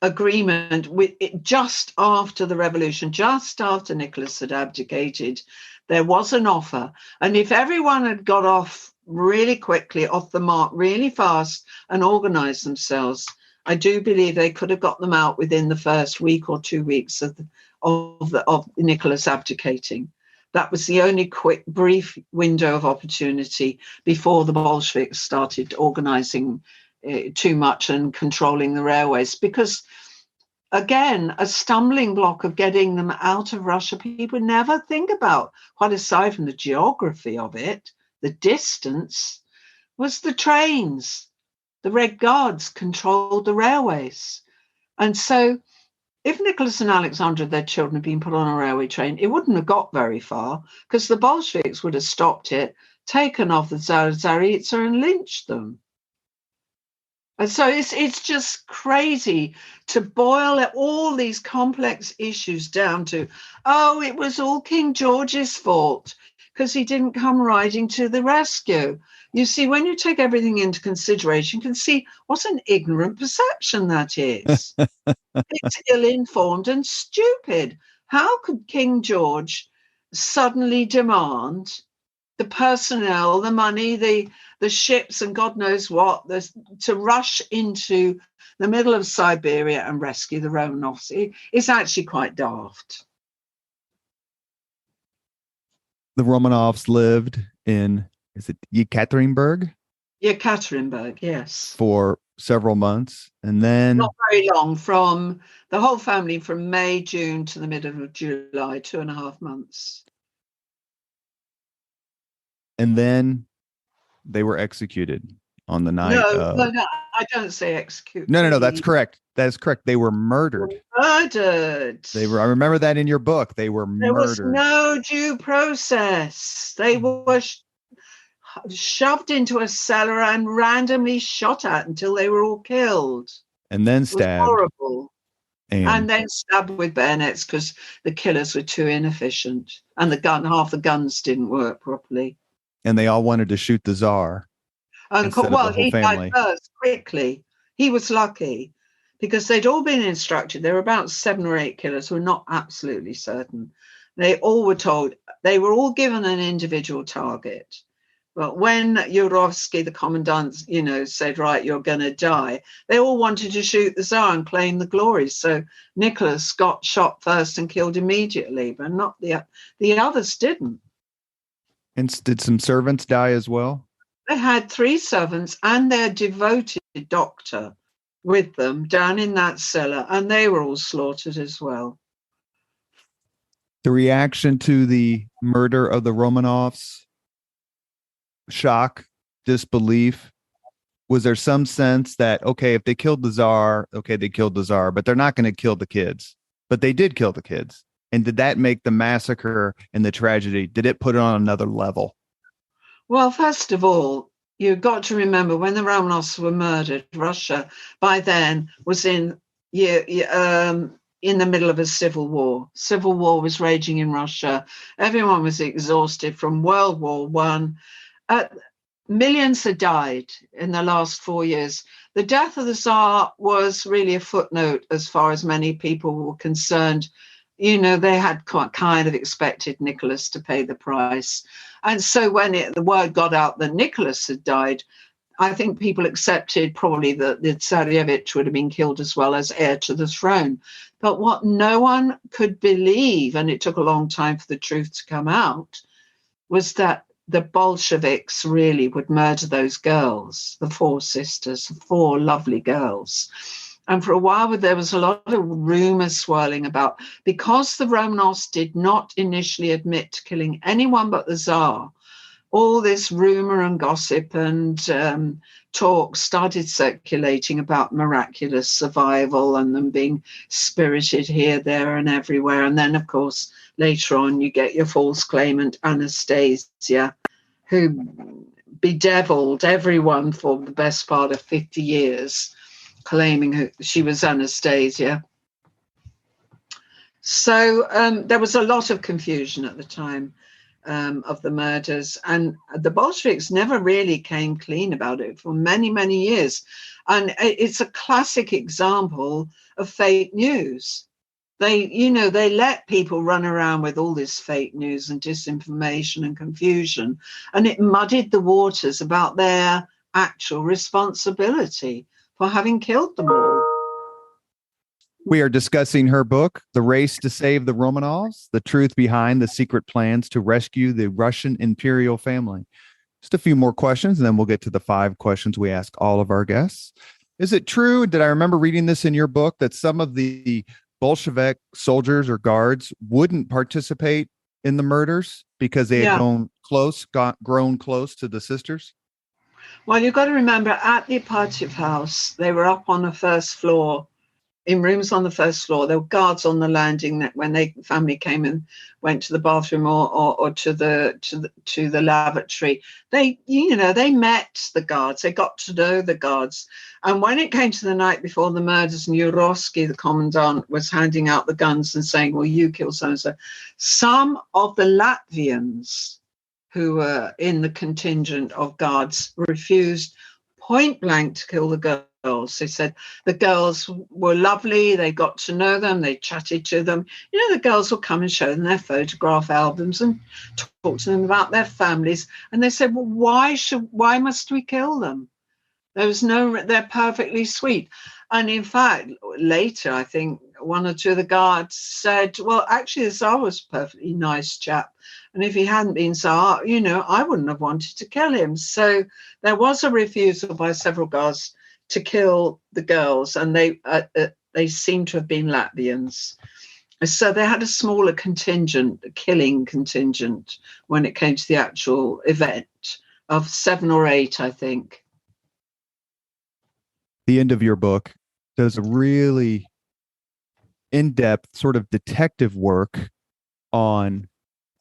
agreement with it just after the revolution, just after Nicholas had abdicated. There was an offer, and if everyone had got off really quickly, off the mark really fast, and organized themselves, I do believe they could have got them out within the first week or 2 weeks of Nicholas abdicating. That was the only quick, brief window of opportunity before the Bolsheviks started organizing too much and controlling the railways, because again, a stumbling block of getting them out of Russia, people never think about, quite aside from the geography of it, the distance, was the trains. The Red Guards controlled the railways. And so if Nicholas and Alexandra, their children, had been put on a railway train, it wouldn't have got very far, because the Bolsheviks would have stopped it, taken off the Tsaritsa and lynched them. And so it's just crazy to boil all these complex issues down to, oh, it was all King George's fault because he didn't come riding to the rescue. You see, when you take everything into consideration, you can see what an ignorant perception that is. It's ill-informed and stupid. How could King George suddenly demand the personnel, the money, the ships and God knows what, to rush into the middle of Siberia and rescue the Romanovs? It's actually quite daft. The Romanovs lived in, is it Yekaterinburg? Yekaterinburg, yes. For several months. And then... Not very long, from the whole family from May, June to the middle of July, 2.5 months. And then they were executed on the night of... No, I don't say execute. No, that's correct. That is correct. They were murdered. Murdered. I remember that in your book. They were murdered. There was no due process. They were shoved into a cellar and randomly shot at until they were all killed. And then stabbed. It was horrible. And then stabbed with bayonets because the killers were too inefficient, and half the guns didn't work properly. And they all wanted to shoot the Tsar. And instead of the whole he family. died first quickly. He was lucky because they'd all been instructed. There were about 7 or 8 killers who were not absolutely certain. They all were told, they were all given an individual target. But when Yurovsky, the commandant, said, right, you're going to die, they all wanted to shoot the Tsar and claim the glories. So Nicholas got shot first and killed immediately, but not the others didn't. And did some servants die as well? They had 3 servants and their devoted doctor with them down in that cellar, and they were all slaughtered as well. The reaction to the murder of the Romanovs, shock, disbelief. Was there some sense that, okay, if they killed the Tsar, okay, they killed the Tsar, but they're not going to kill the kids? But they did kill the kids. And did that make the massacre and the tragedy, did it put it on another level? Well, first of all, you've got to remember when the Romanovs were murdered, Russia by then was in the middle of a civil war. Civil war was raging in Russia. Everyone was exhausted from World War One. Millions had died in the last 4 years. The death of the Tsar was really a footnote as far as many people were concerned. They had kind of expected Nicholas to pay the price. And so when the word got out that Nicholas had died, I think people accepted probably that the Tsarevich would have been killed as well as heir to the throne. But what no one could believe, and it took a long time for the truth to come out, was that the Bolsheviks really would murder those girls, the 4 sisters, 4 lovely girls. And for a while, there was a lot of rumors swirling about, because the Romanovs did not initially admit to killing anyone but the Tsar, all this rumor and gossip and talk started circulating about miraculous survival and them being spirited here, there, and everywhere. And then, of course, later on, you get your false claimant, Anastasia, who bedeviled everyone for the best part of 50 years, claiming she was Anastasia. So there was a lot of confusion at the time of the murders, and the Bolsheviks never really came clean about it for many, many years. And it's a classic example of fake news. They let people run around with all this fake news and disinformation and confusion, and it muddied the waters about their actual responsibility for having killed them all. We are discussing her book, The Race to Save the Romanovs, the truth behind the secret plans to rescue the Russian imperial family. Just a few more questions, and then we'll get to the 5 questions we ask all of our guests. Is it true, did I remember reading this in your book, that some of the Bolshevik soldiers or guards wouldn't participate in the murders because they had grown close to the sisters? Well, you've got to remember, at the Apachev house, they were up on the first floor, in rooms on the first floor. There were guards on the landing that when the family came and went to the bathroom or to the lavatory, they met the guards. They got to know the guards. And when it came to the night before the murders, and Yurovsky, the commandant, was handing out the guns and saying, well, you kill so-and-so, some of the Latvians who were in the contingent of guards refused point blank to kill the girls. They said the girls were lovely. They got to know them. They chatted to them. The girls would come and show them their photograph albums and talk to them about their families. And they said, well, why must we kill them? They're perfectly sweet. And in fact, later, I think 1 or 2 of the guards said, well, actually, the Tsar was a perfectly nice chap. And if he hadn't been Tsar, I wouldn't have wanted to kill him. So there was a refusal by several guards to kill the girls, and they seem to have been Latvians. So they had a smaller contingent, a killing contingent, when it came to the actual event, of 7 or 8, I think. The end of your book does a really in-depth sort of detective work on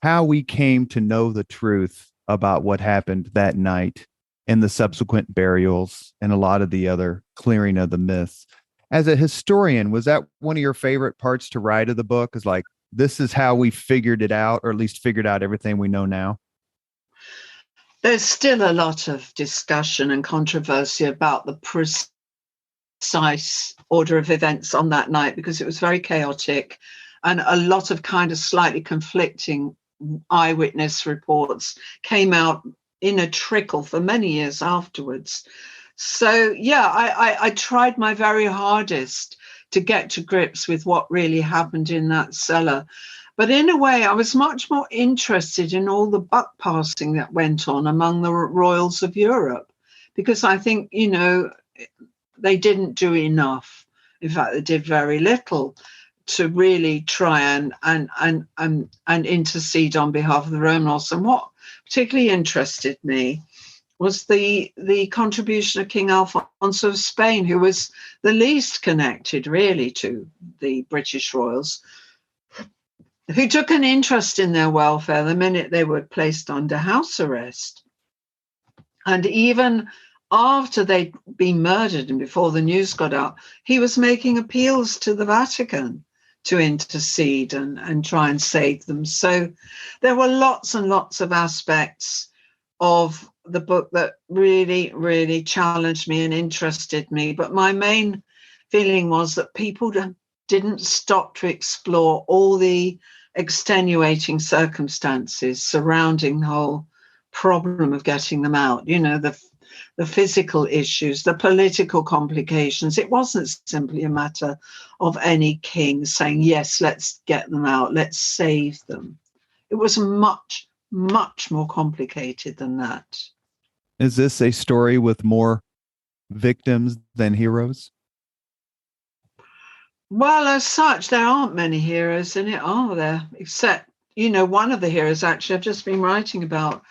how we came to know the truth about what happened that night and the subsequent burials and a lot of the other clearing of the myths. As a historian, was that one of your favorite parts to write of the book? Is like, this is how we figured it out, or at least figured out everything we know now? There's still a lot of discussion and controversy about the precise order of events on that night, because it was very chaotic, and a lot of kind of slightly conflicting eyewitness reports came out in a trickle for many years afterwards. So, yeah, I tried my very hardest to get to grips with what really happened in that cellar. But in a way, I was much more interested in all the buck passing that went on among the royals of Europe, because I think, they didn't do enough. In fact, they did very little to really try and intercede on behalf of the Romanovs. And what particularly interested me was the contribution of King Alfonso of Spain, who was the least connected really to the British royals, who took an interest in their welfare the minute they were placed under house arrest. And even after they'd been murdered and before the news got out, he was making appeals to the Vatican to intercede and try and save them. So there were lots and lots of aspects of the book that really, really challenged me and interested me. But my main feeling was that people didn't stop to explore all the extenuating circumstances surrounding the whole problem of getting them out. The physical issues, the political complications. It wasn't simply a matter of any king saying, yes, let's get them out, let's save them. It was much, much more complicated than that. Is this a story with more victims than heroes? Well, as such, there aren't many heroes in it, are there? Except, one of the heroes, actually, I've just been writing about,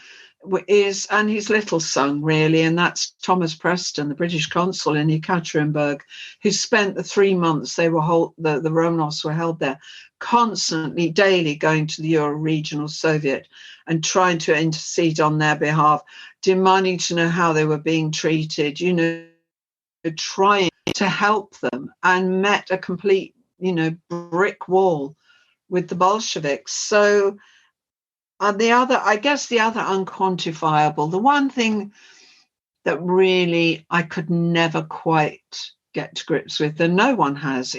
and his little son, really, and that's Thomas Preston, the British consul in Ekaterinburg, who spent the 3 months the Romanovs were held there, constantly, daily going to the Euro-Regional Soviet and trying to intercede on their behalf, demanding to know how they were being treated, trying to help them, and met a complete, brick wall with the Bolsheviks. So the other unquantifiable, the one thing that really I could never quite get to grips with, and no one has,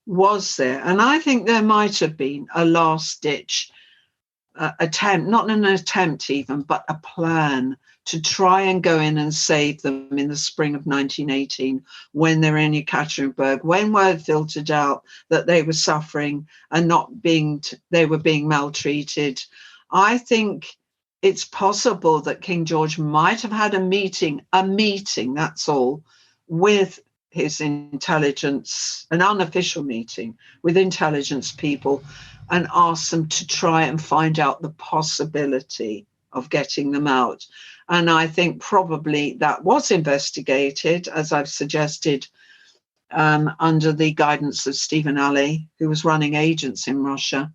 was there, and I think there might have been a last-ditch attempt, not an attempt even, but a plan to try and go in and save them in the spring of 1918 when they were in Ekaterinburg, when word filtered out that they were suffering and they were being maltreated. I think it's possible that King George might have had a meeting, that's all, with his intelligence, an unofficial meeting with intelligence people, and asked them to try and find out the possibility of getting them out. And I think probably that was investigated, as I've suggested, under the guidance of Stephen Alley, who was running agents in Russia.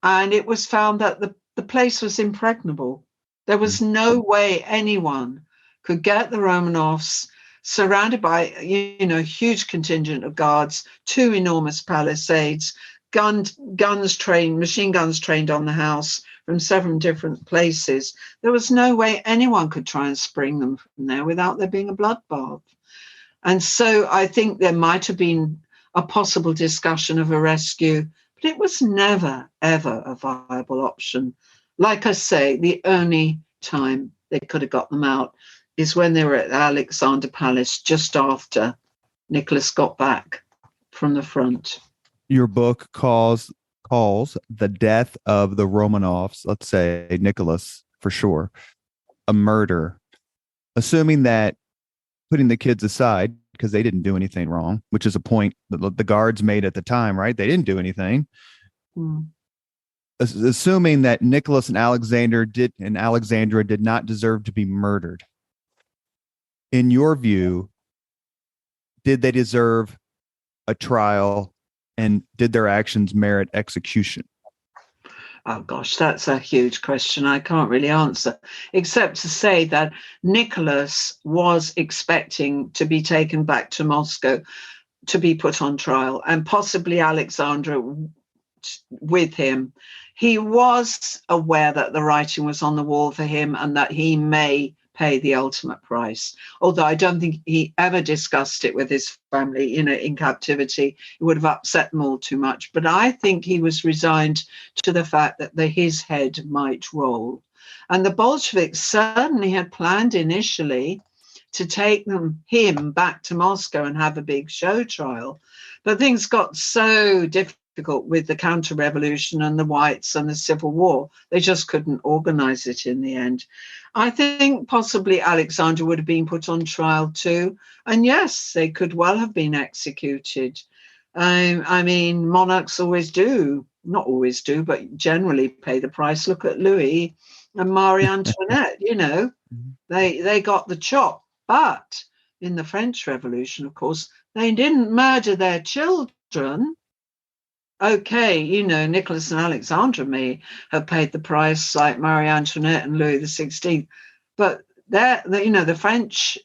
And it was found that the place was impregnable. There was no way anyone could get the Romanovs, surrounded by, a huge contingent of guards, 2 enormous palisades, machine guns trained on the house from 7 different places. There was no way anyone could try and spring them from there without there being a bloodbath. And so I think there might have been a possible discussion of a rescue, but it was never, ever a viable option. Like I say, the only time they could have got them out is when they were at Alexander Palace just after Nicholas got back from the front. Your book calls the death of the Romanovs, let's say Nicholas for sure, a murder. Assuming that, putting the kids aside, because they didn't do anything wrong, which is a point that the guards made at the time, right? They didn't do anything. Assuming that Nicholas and Alexandra did not deserve to be murdered. In your view, did they deserve a trial, and did their actions merit execution? Oh, gosh, that's a huge question I can't really answer, except to say that Nicholas was expecting to be taken back to Moscow to be put on trial, and possibly Alexandra with him. He was aware that the writing was on the wall for him and that he may pay the ultimate price. Although I don't think he ever discussed it with his family, in captivity. It would have upset them all too much. But I think he was resigned to the fact that his head might roll. And the Bolsheviks certainly had planned initially to take him back to Moscow and have a big show trial. But things got so difficult with the counter-revolution and the Whites and the Civil War. They just couldn't organize it in the end. I think possibly Alexandra would have been put on trial too. And yes, they could well have been executed. I mean, monarchs always do, not always do, but generally pay the price. Look at Louis and Marie Antoinette, they got the chop. But in the French Revolution, of course, they didn't murder their children. Okay, Nicholas and Alexandra may have paid the price like Marie Antoinette and Louis XVI, but the French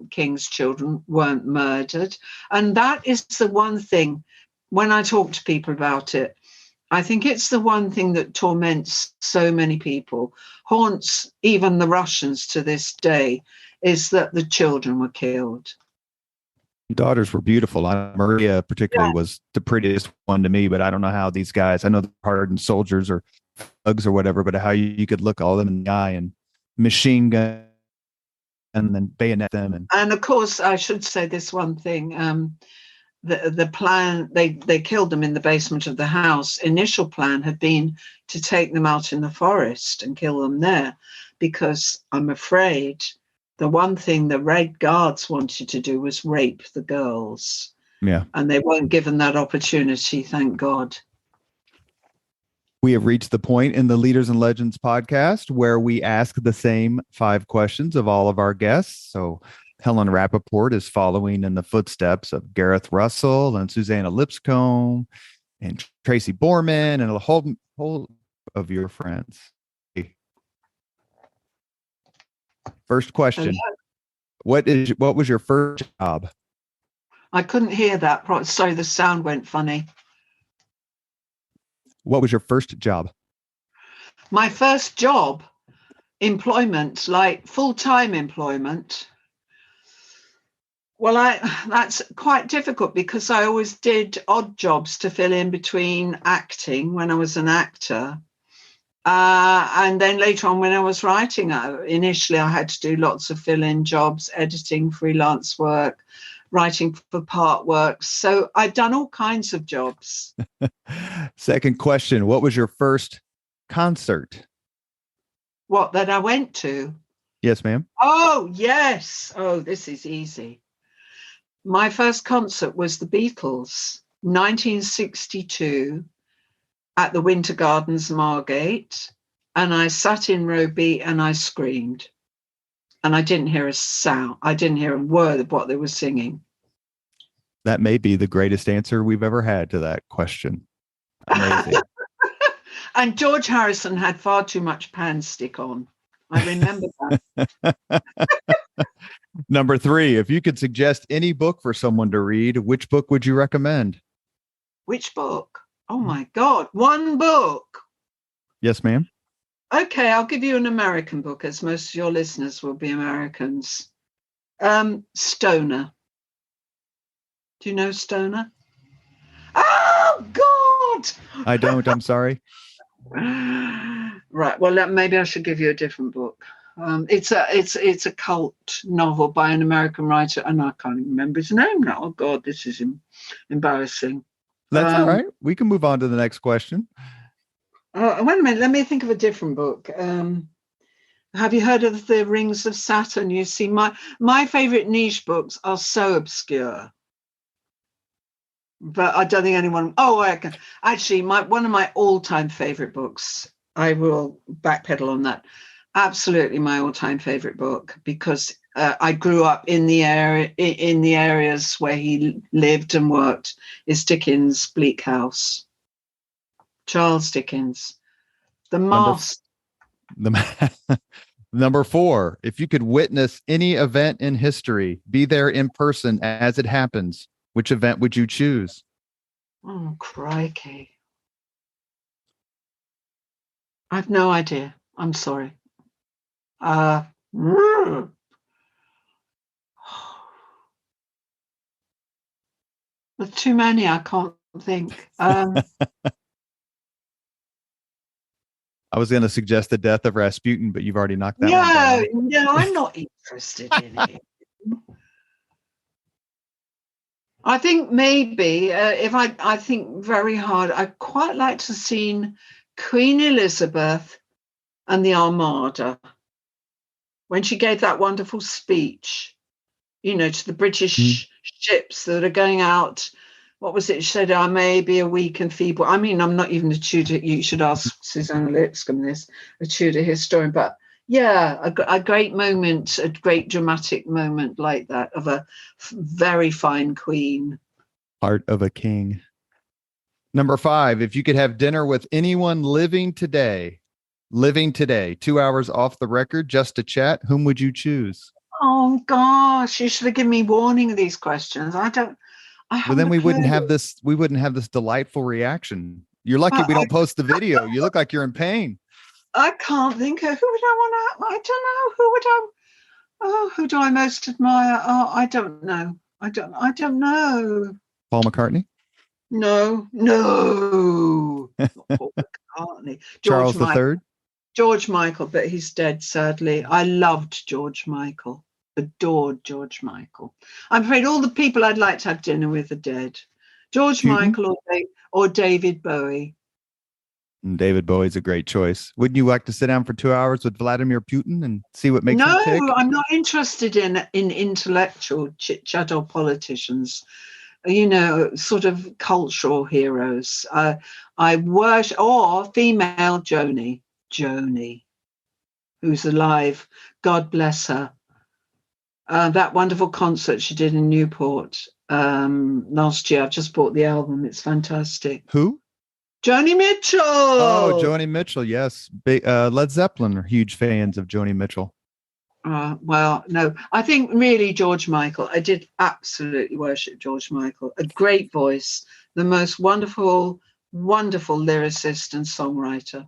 king's children weren't murdered. And that is the one thing, when I talk to people about it, I think it's the one thing that torments so many people, haunts even the Russians to this day, is that the children were killed. Daughters were beautiful. Maria particularly was the prettiest one to me, but I don't know how these guys, I know they're hardened soldiers or thugs or whatever, but how you could look all of them in the eye and machine gun and then bayonet them. And of course, I should say this one thing. The plan, they killed them in the basement of the house. Initial plan had been to take them out in the forest and kill them there, because I'm afraid the one thing the Red Guards wanted to do was rape the girls. Yeah. And they weren't given that opportunity, thank God. We have reached the point in the Leaders and Legends podcast where we ask the same 5 questions of all of our guests. So Helen Rappaport is following in the footsteps of Gareth Russell and Susanna Lipscomb and Tracy Borman and a whole of your friends. First question. Hello. What was your first job? I couldn't hear that. Sorry, the sound went funny. What was your first job? My first job, employment, like full-time employment. Well, that's quite difficult because I always did odd jobs to fill in between acting when I was an actor. And then later on when I was writing, initially I had to do lots of fill-in jobs, editing, freelance work, writing for part work. So I've done all kinds of jobs. Second question. What was your first concert? What, that I went to? Yes, ma'am. Oh, yes. Oh, this is easy. My first concert was the Beatles, 1962, at the Winter Gardens, Margate. And I sat in row B and I screamed. And I didn't hear a sound. I didn't hear a word of what they were singing. That may be the greatest answer we've ever had to that question. Amazing. And George Harrison had far too much pan stick on. I remember that. Number 3, if you could suggest any book for someone to read, which book would you recommend? Which book? Oh my God, one book. Yes, ma'am. Okay, I'll give you an American book, as most of your listeners will be Americans. Stoner. Do you know Stoner? Oh, God! I don't. I'm sorry. Right. Well, maybe I should give you a different book. It's a cult novel by an American writer, and I can't even remember his name now. Oh, God, this is embarrassing. That's all right. We can move on to the next question. Oh, wait a minute. Let me think of a different book. Have you heard of The Rings of Saturn? You see, my favorite niche books are so obscure. But I don't think anyone. Oh, actually, one of my all-time favorite books. I will backpedal on that. Absolutely, my all-time favorite book, because I grew up in the areas where he lived and worked. Is Dickens' Bleak House. Charles Dickens, the master. Number 4, if you could witness any event in history, be there in person as it happens, Which event would you choose? Oh, crikey. I have no idea. I'm sorry. There's too many. I can't think. I was going to suggest the death of Rasputin, but you've already knocked that one down. No, I'm not interested in it. I think maybe if I think very hard, I'd quite like to have seen Queen Elizabeth and the Armada when she gave that wonderful speech, to the British ships that are going out. What was it? She said, I may be a weak and feeble. I mean, I'm not even a Tudor. You should ask Susanna Lipscomb this, a Tudor historian. But yeah, a great moment, a great dramatic moment like that of a very fine queen. Heart of a king. Number 5, if you could have dinner with anyone living today, 2 hours off the record, just to chat, whom would you choose? Oh, gosh, you should have given me warning of these questions. Well, then we wouldn't have this delightful reaction. You're lucky we don't post the video. You look like you're in pain. I can't think of who would I want to. I don't know. Who do I most admire? Oh, I don't know. I don't know. Paul McCartney? No. Not Paul McCartney. Charles III? George Michael, but he's dead, sadly. I loved George Michael. Adored George Michael. I'm afraid all the people I'd like to have dinner with are dead. George Michael or David Bowie. David Bowie's a great choice. Wouldn't you like to sit down for 2 hours with Vladimir Putin and see what makes him tick? No, I'm not interested in intellectual chit-chat or politicians. Sort of cultural heroes. I worship, or female Joni, who's alive. God bless her. That wonderful concert she did in Newport last year. I've just bought the album. It's fantastic. Who? Joni Mitchell. Oh, Joni Mitchell. Yes. Led Zeppelin are huge fans of Joni Mitchell. Well, no, I think really George Michael. I did absolutely worship George Michael. A great voice, the most wonderful, wonderful lyricist and songwriter.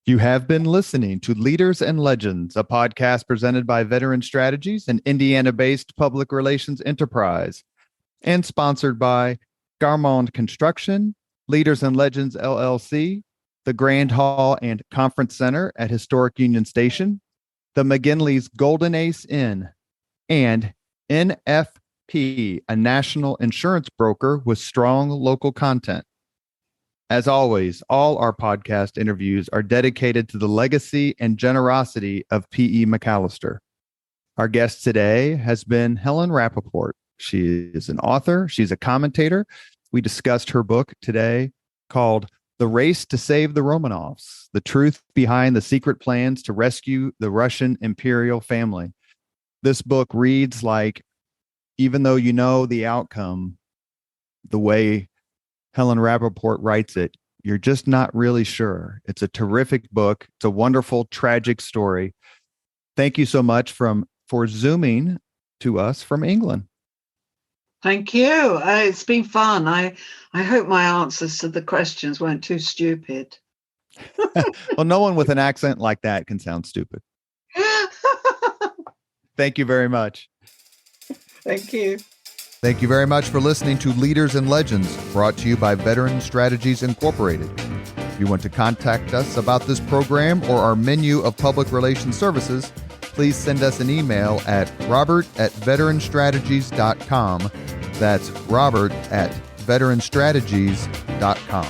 You have been listening to Leaders and Legends, a podcast presented by Veteran Strategies, an Indiana-based public relations enterprise, and sponsored by Garmond Construction, Leaders and Legends LLC, the Grand Hall and Conference Center at Historic Union Station, the McGinley's Golden Ace Inn, and NFP, a national insurance broker with strong local content. As always, all our podcast interviews are dedicated to the legacy and generosity of P.E. McAllister. Our guest today has been Helen Rappaport. She is an author. She's a commentator. We discussed her book today called The Race to Save the Romanovs, the truth behind the secret plans to rescue the Russian imperial family. This book reads like, even though you know the outcome, the way Helen Rappaport writes it, you're just not really sure. It's a terrific book. It's a wonderful, tragic story. Thank you so much for Zooming to us from England. Thank you. It's been fun. I hope my answers to the questions weren't too stupid. Well, no one with an accent like that can sound stupid. Thank you very much. Thank you. Thank you very much for listening to Leaders and Legends, brought to you by Veteran Strategies Incorporated. If you want to contact us about this program or our menu of public relations services, please send us an email at robert@veteranstrategies.com. That's robert@veteranstrategies.com.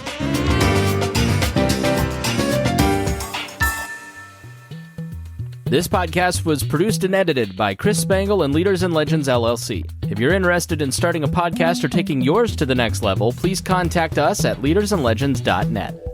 This podcast was produced and edited by Chris Spangle and Leaders and Legends LLC. If you're interested in starting a podcast or taking yours to the next level, please contact us at leadersandlegends.net.